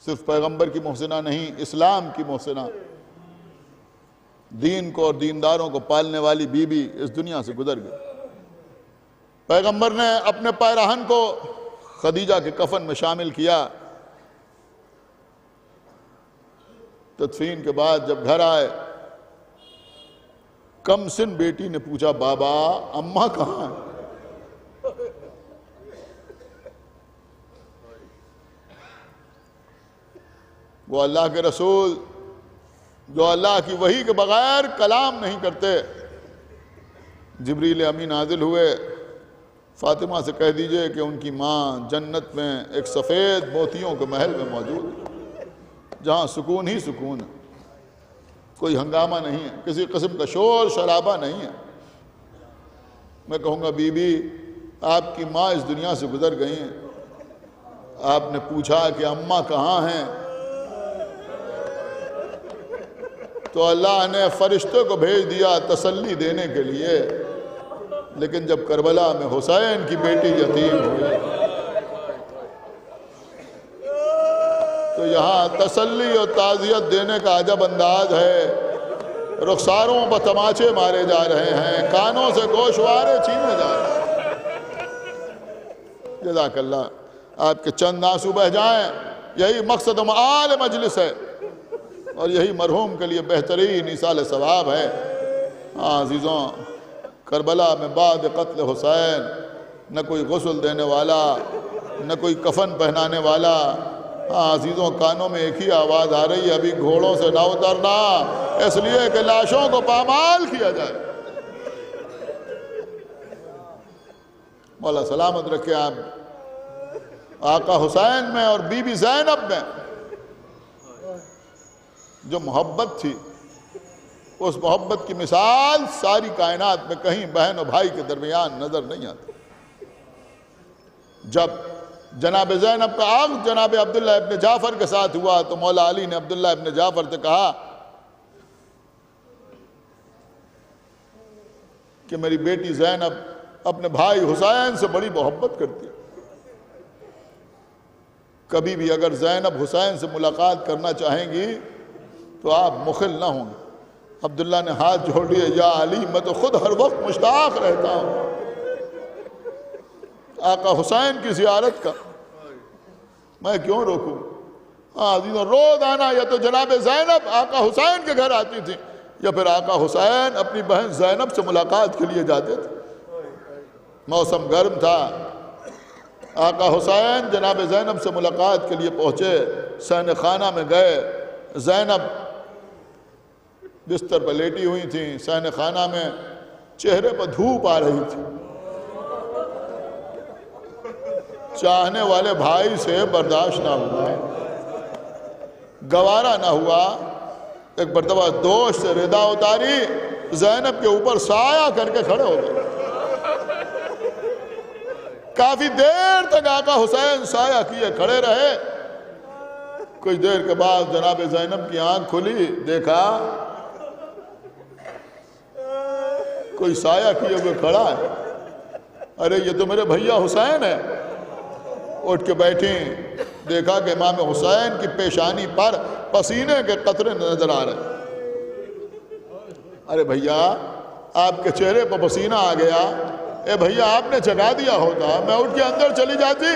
صرف پیغمبر کی محسنہ نہیں، اسلام کی محسنہ، دین کو اور دینداروں کو پالنے والی بی بی اس دنیا سے گزر گئی۔ پیغمبر نے اپنے پیراہن کو خدیجہ کے کفن میں شامل کیا۔ تدفین کے بعد جب گھر آئے، کم سن بیٹی نے پوچھا، بابا اماں کہاں ہے؟ وہ اللہ کے رسول جو اللہ کی وحی کے بغیر کلام نہیں کرتے، جبریل امین نازل ہوئے، فاطمہ سے کہہ دیجئے کہ ان کی ماں جنت میں ایک سفید موتیوں کے محل میں موجود ہے، جہاں سکون ہی سکون ہے، کوئی ہنگامہ نہیں ہے، کسی قسم کا شور شرابہ نہیں ہے۔ میں کہوں گا بی بی آپ کی ماں اس دنیا سے گزر گئی ہیں، آپ نے پوچھا کہ اماں کہاں ہیں، تو اللہ نے فرشتے کو بھیج دیا تسلی دینے کے لیے، لیکن جب کربلا میں حسین کی بیٹی یتیم ہوئی تو یہاں تسلی اور تعزیت دینے کا عجب انداز ہے۔ رخساروں پر تماچے مارے جا رہے ہیں، کانوں سے گوشوارے چھینے جا رہے ہیں۔ جزاک اللہ، آپ کے چند آنسو بہ جائیں، یہی مقصد معال مجلس ہے، اور یہی مرحوم کے لیے بہترین ایصال ثواب ہے۔ ہاں عزیزوں، کربلا میں بعد قتل حسین نہ کوئی غسل دینے والا، نہ کوئی کفن پہنانے والا۔ ہاں عزیزوں، کانوں میں ایک ہی آواز آ رہی ہے، ابھی گھوڑوں سے نہ اترنا، اس لیے کہ لاشوں کو پامال کیا جائے۔ مولا سلامت رکھے آپ آقا حسین میں اور بی بی زینب میں جو محبت تھی، اس محبت کی مثال ساری کائنات میں کہیں بہن و بھائی کے درمیان نظر نہیں آتی۔ جب جناب زینب کا عقد جناب عبداللہ ابن جعفر کے ساتھ ہوا تو مولا علی نے عبداللہ ابن جعفر سے کہا کہ میری بیٹی زینب اپنے بھائی حسین سے بڑی محبت کرتی ہے، کبھی بھی اگر زینب حسین سے ملاقات کرنا چاہیں گی تو آپ مخل نہ ہوں گے۔ عبداللہ نے ہاتھ جوڑ لیے، یا علی میں تو خود ہر وقت مشتاق رہتا ہوں آقا حسین کی زیارت کا، میں کیوں روکوں؟ ہاں عزیزوں، روز آنا یا تو جناب زینب آقا حسین کے گھر آتی تھی، یا پھر آقا حسین اپنی بہن زینب سے ملاقات کے لیے جاتے تھے۔ موسم گرم تھا، آقا حسین جناب زینب سے ملاقات کے لیے پہنچے، سین خانہ میں گئے، زینب بستر پر لیٹی ہوئی تھیں، سین خانہ میں چہرے پر دھوپ آ رہی تھی، چاہنے والے بھائی سے برداشت نہ ہوا، گوارا نہ ہوا، ایک مرتبہ دوش سے ردا اتاری، زینب کے اوپر سایہ کر کے کھڑے ہو گئے۔ کافی دیر تک آقا حسین سایہ کیے کھڑے رہے، کچھ دیر کے بعد جناب زینب کی آنکھ کھلی، دیکھا کوئی سایہ کیے ہوئے کھڑا ہے، ارے یہ تو میرے بھیا حسین ہے۔ اٹھ کے بیٹھیں، دیکھا کہ امام حسین کی پیشانی پر پسینے کے قطرے نظر آ رہے ہیں۔ ارے بھیا آپ کے چہرے پر پسینہ آ گیا، اے بھیا آپ نے جگا دیا ہوتا، میں اٹھ کے اندر چلی جاتی۔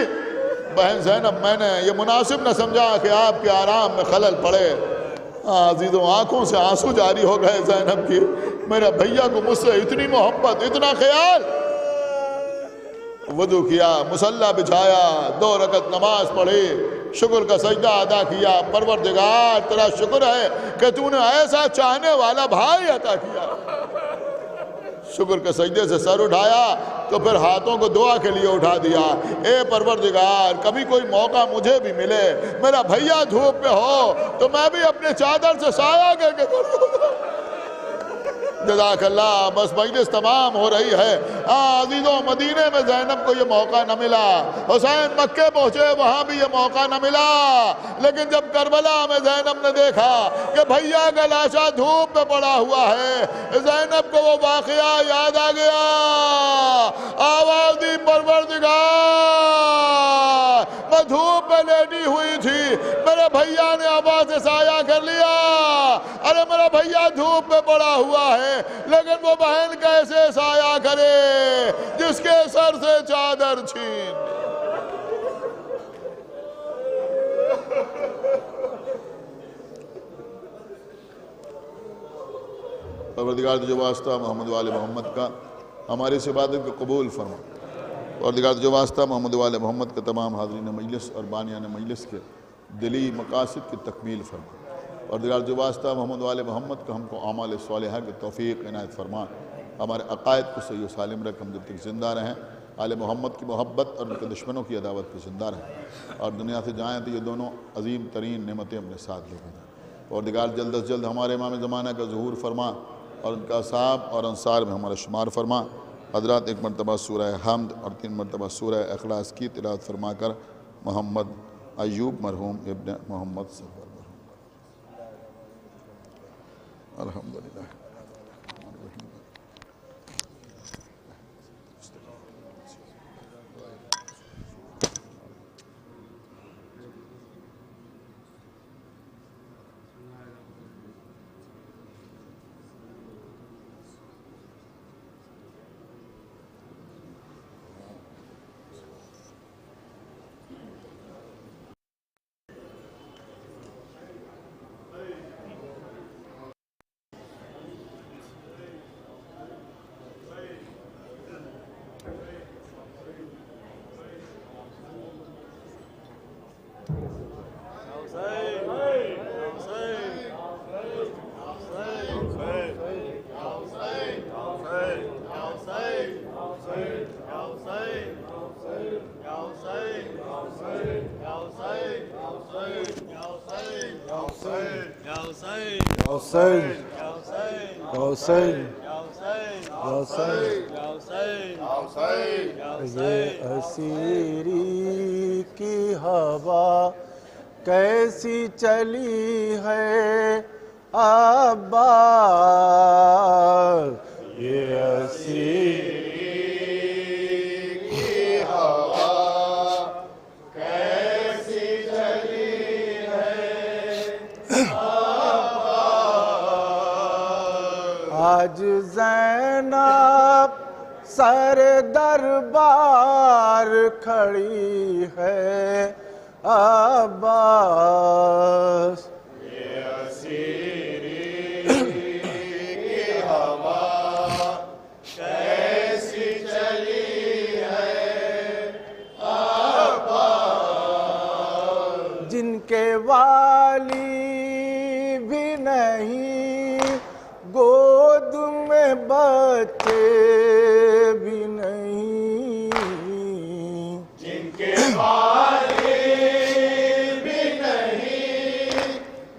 بہن زینب میں نے یہ مناسب نہ سمجھا کہ آپ کے آرام میں خلل پڑے۔ عزیزوں آنکھوں سے آنسو جاری ہو گئے زینب کی، میرا بھیا کو مجھ سے اتنی محبت، اتنا خیال۔ وضو کیا، مصلی بچھایا، 2 رکعت نماز پڑھی، شکر کا سجدہ ادا کیا۔ پروردگار تیرا شکر ہے کہ تو نے ایسا چاہنے والا بھائی عطا کیا۔ شکر کے سجدے سے سر اٹھایا تو پھر ہاتھوں کو دعا کے لیے اٹھا دیا، اے پروردگار کبھی کوئی موقع مجھے بھی ملے، میرا بھیا دھوپ پہ ہو تو میں بھی اپنے چادر سے سایہ کر کے جزاک اللہ۔ بس مجلس تمام ہو رہی ہے۔ عزیزوں مدینے میں زینب کو یہ موقع نہ ملا، حسین مکے پہنچے وہاں بھی یہ موقع نہ ملا، لیکن جب کربلا میں زینب نے دیکھا کہ بھیا کا لاشا دھوپ میں پڑا ہوا ہے، زینب کو وہ واقعہ یاد آ گیا، آواز دی پروردگار میں دھوپ میں لیٹی ہوئی تھی، میرے بھیا نے آواز سے سایہ کر لیا۔ ارے میرا بھیا دھوپ میں پڑا ہوا ہے، لیکن وہ بہن کیسے سایہ کرے جس کے سر سے چادر چھین۔ پروردگار جو واسطہ محمد وآل محمد کا ہماری اس عبادت کو قبول فرما۔ پروردگار جو واسطہ محمد وآل محمد کا تمام حاضرین مجلس اور بانیان مجلس کے دلی مقاصد کی تکمیل فرما۔ پروردگار جو واسطہ محمد وآل محمد کا ہم کو اعمال صالحہ کی توفیق عنایت فرما۔ ہمارے عقائد کو صحیح و سالم رکھ، ہم جب تک زندہ رہیں آل محمد کی محبت اور ان کے دشمنوں کی عداوت پہ زندہ رہیں، اور دنیا سے جائیں تو یہ دونوں عظیم ترین نعمتیں اپنے ساتھ لے کر۔ پروردگار جلد از جلد ہمارے امام زمانہ کا ظہور فرما اور ان کا اصحاب اور انصار میں ہمارا شمار فرما۔ حضرات 1 مرتبہ سورہ حمد اور 3 مرتبہ سورہ اخلاص کی تلاوت فرما کر محمد ایوب مرحوم ابن محمد سرور الحمدللہ۔ یہ اسیری کی ہوا کیسی چلی ہے عباس، یہ اسیری کی ہوا کیسی چلی ہے آج زینب سر دربار کھڑی ہے عباس، یہ اسیری کی ہوا کیسی چلی ہے عباس، جن کے والی بھی نہیں گود میں بچے بھی نہیں، جن کے والی بھی نہیں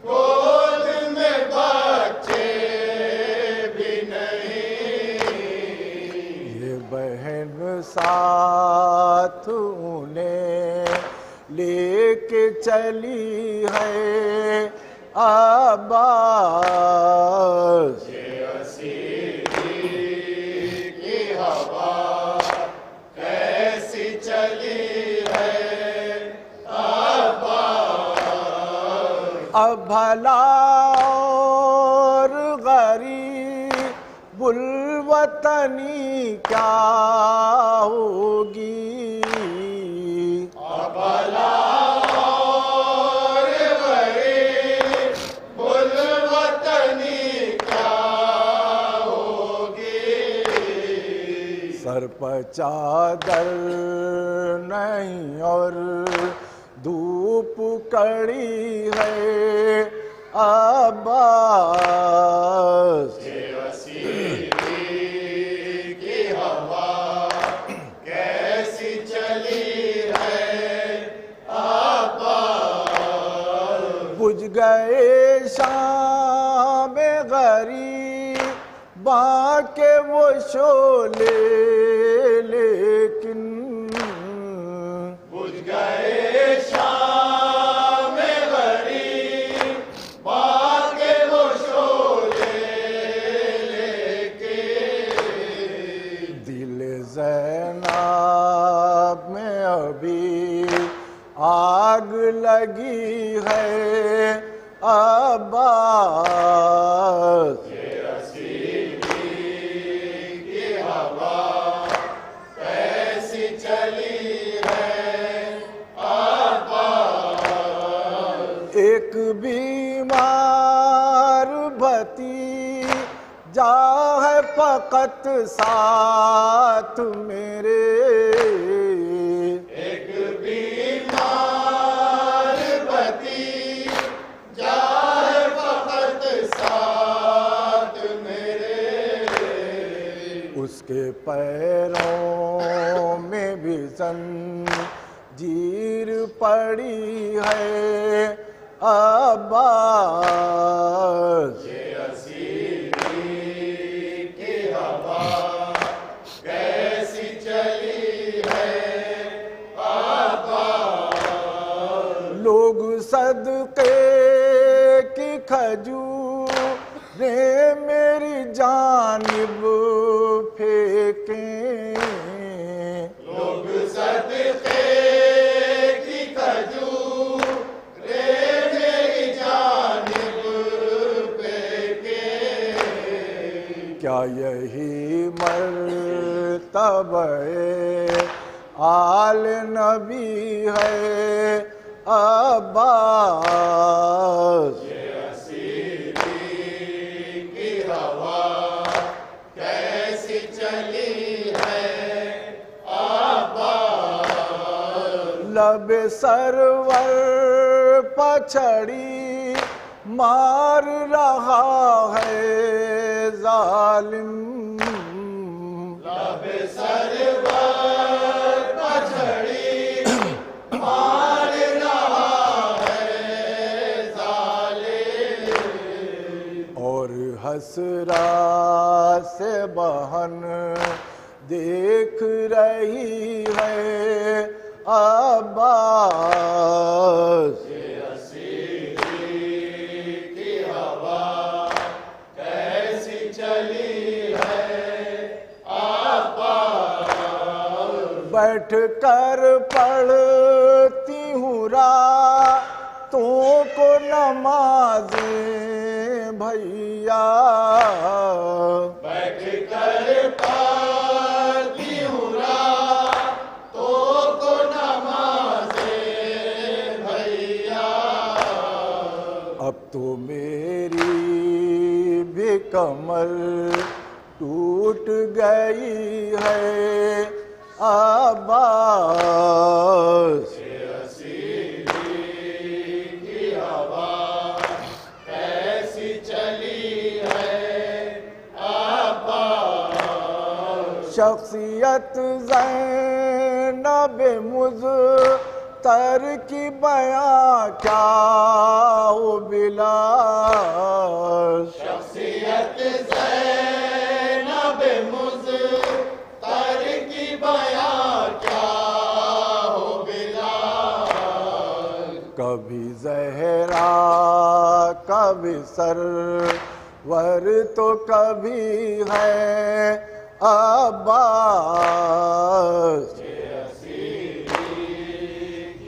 گود میں بچے بھی نہیں، یہ بہن ساتھ انہیں لے کے چلی ہے عباس، یہ اسیری کی ہوا کیسی چلی ہے بھلا اور غریب الوطنی کیا ہوگی بھلا اور غریب الوطنی کیا ہوگی سر پر چادر نہیں اور دھوپ کڑی ہے عباس کی ہوا کیسی چلی ہے عباس بجھ گئے شام غریباں کے وہ شعلے لیکن بجھ گئے شام غریباں کے وہ شعلے لیکن دل زینب میں ابھی آگ لگی ہے عباس کی ہوا کیسی چلی ہے عباس ایک بیمار بھتیجا ہے فقط ساتھ میرے ایک بیمار بھتیجا ہے فقط ساتھ میرے اس کے پیروں میں بھی زنجیر پڑی ہے عباس کی ہوا کیسی چلی ہے عباس لوگ صدقے کی کھجوریں میری جانب پھینکیں لوگ صدقے کی کھجوریں میری جانب پھینکیں کیا یہی مرتبہ آل نبی ہے عباس کی ہوا کیسی چلی ہے عباس لب سرور پچھڑی مار رہا ہے ظالم لب سرور پچھڑی مار رہا ہے ظالم اور حسرا سے بہن دیکھ رہی ہے عباس کی ہوا کیسی چلی ہے عباس بیٹھ کر پڑھتی ہوں راتوں کو نمازیں بھیا بیٹھ کر پڑھتی ہوں راتوں کو نمازیں بھیا اب تو میری بھی کمر ٹوٹ گئی ہے عباس کی ہوا کیسی چلی ہے عباس شخصیت زینب مضطر کی بیاں کیا ہو بلاس شخصیت زینب مضطر کی بیاں کیا ہو بلال کبھی زہرا کبھی سرور تو کبھی ہے عباس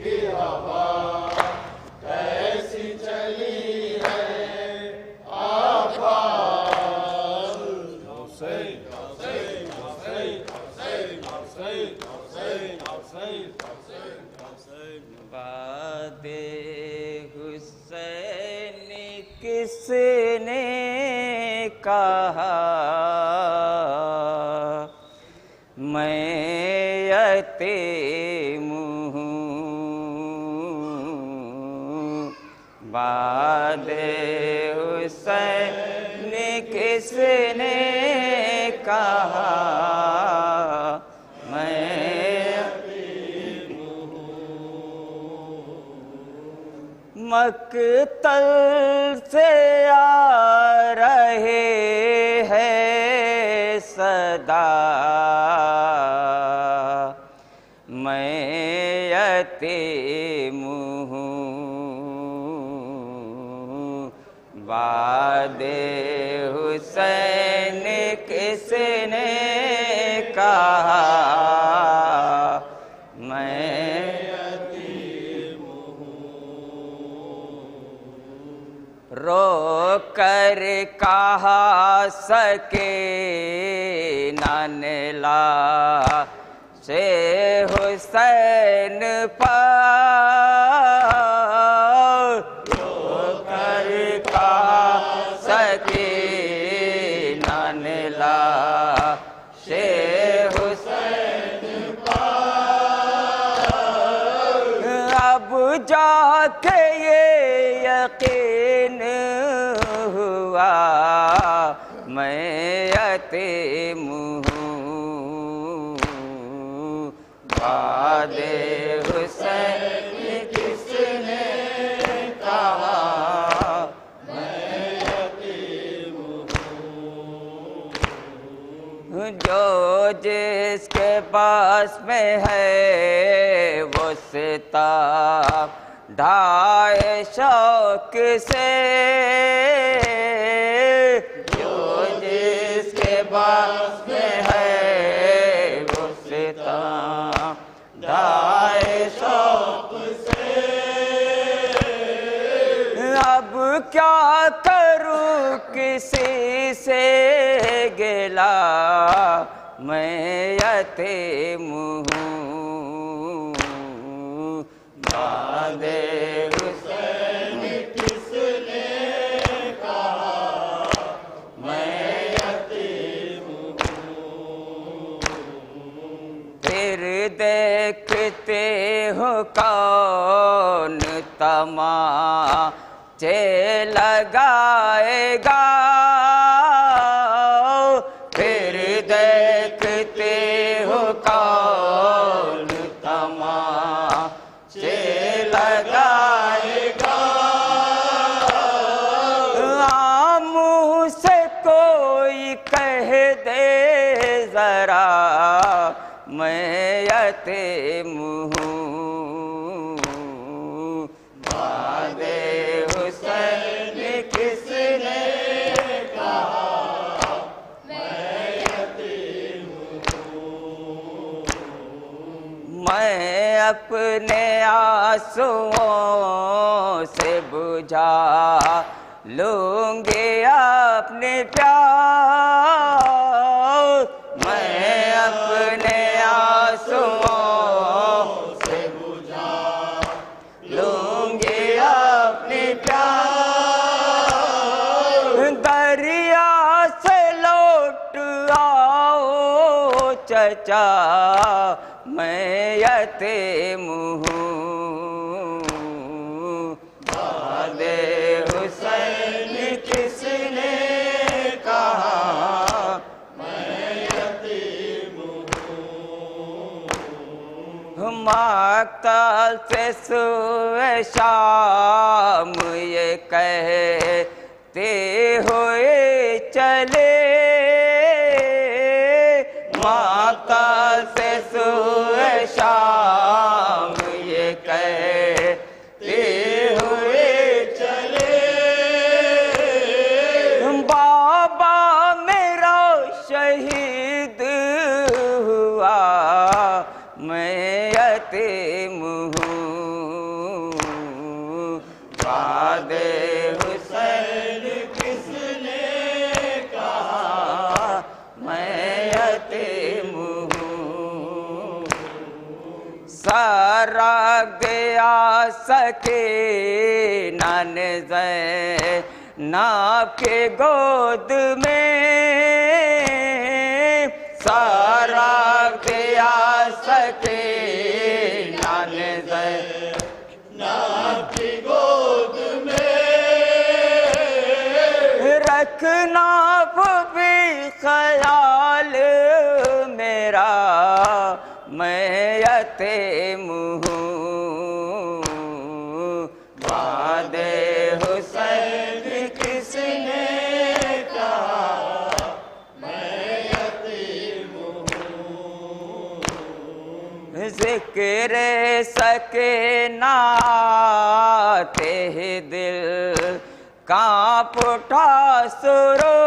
کی ہوا کیسی چلی کہا میں یتیم ہوں بعد حسین کس نے کہا میں مقتل سے آ رہے ہیں صدا میں یتیم ہوں بعد حسین کس نے کہا میں رو کر کہا سکے نانلا سے حسین پر رو کر کہا سکے نانلا سے حسین پر اب جا کے یہ یقین ہوا میں یتیم ہوں بعد حسین کس نے کہا میں یتیم ہوں جو جس کے پاس میں ہے وہ ستاب ڈھائے شوق سے جو جس کے پاس میں ہے وہ ستام ڈھائے شوق سے اب کیا کروں کسی سے گلا میں یتیم ہوں بعد حسین کس نے کہا میں یتیم ہوں پھر دیکھتے ہو کون تماچے لگائے گا پھر دیکھتے ہو کون تماچے لگائے گا منہ سے کوئی کہہ دے ذرا میں یتیم ہوں بعد حسین کس نے کہا میں یتیم ہوں میں اپنے آنسوؤں سے بجھا لوں گی اپنے پیار میں اپنے آنسوؤں سے بجھا لوں گی اپنے پیار دریا سے لوٹ آؤ چچا میں یتیم ہوں بعد حسین کس نے کہا میں یتیم ہوں مقتل سے سوئے شام یہ کہتے ہوئے چلے مقتل سے سوئے شام یہ کہتے ہوئے چلے بابا میرا شہید ہوا میں یتیم ہوں بعد حسین کس نے کہا میں یتیم ہوں سارا گیا سکینہ نے ناپ کے گود میں سارا دیا سکے نان ناپ کی گود میں رکھنا بھی خیال میرا میں یتیم ہوں بعد حسین کس نے کہا میں یتیم ہوں ذکر سکیناتے دل کانپ اٹھا سرو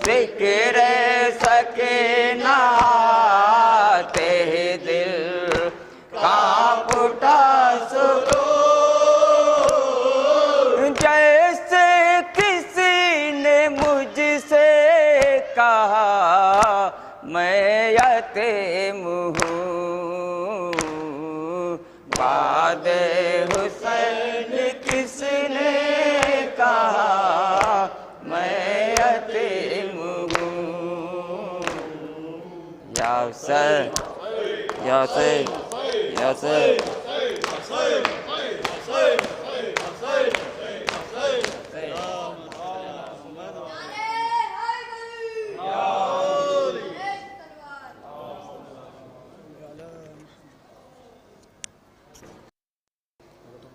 ذکر سکیناتے دل کانپ اٹھا سرو جیسے کسی نے مجھ سے کہا میں یتیم ہوں بعد حسین کس نے کہا میں یتیم ہوں یا حسین یا حسین یا حسین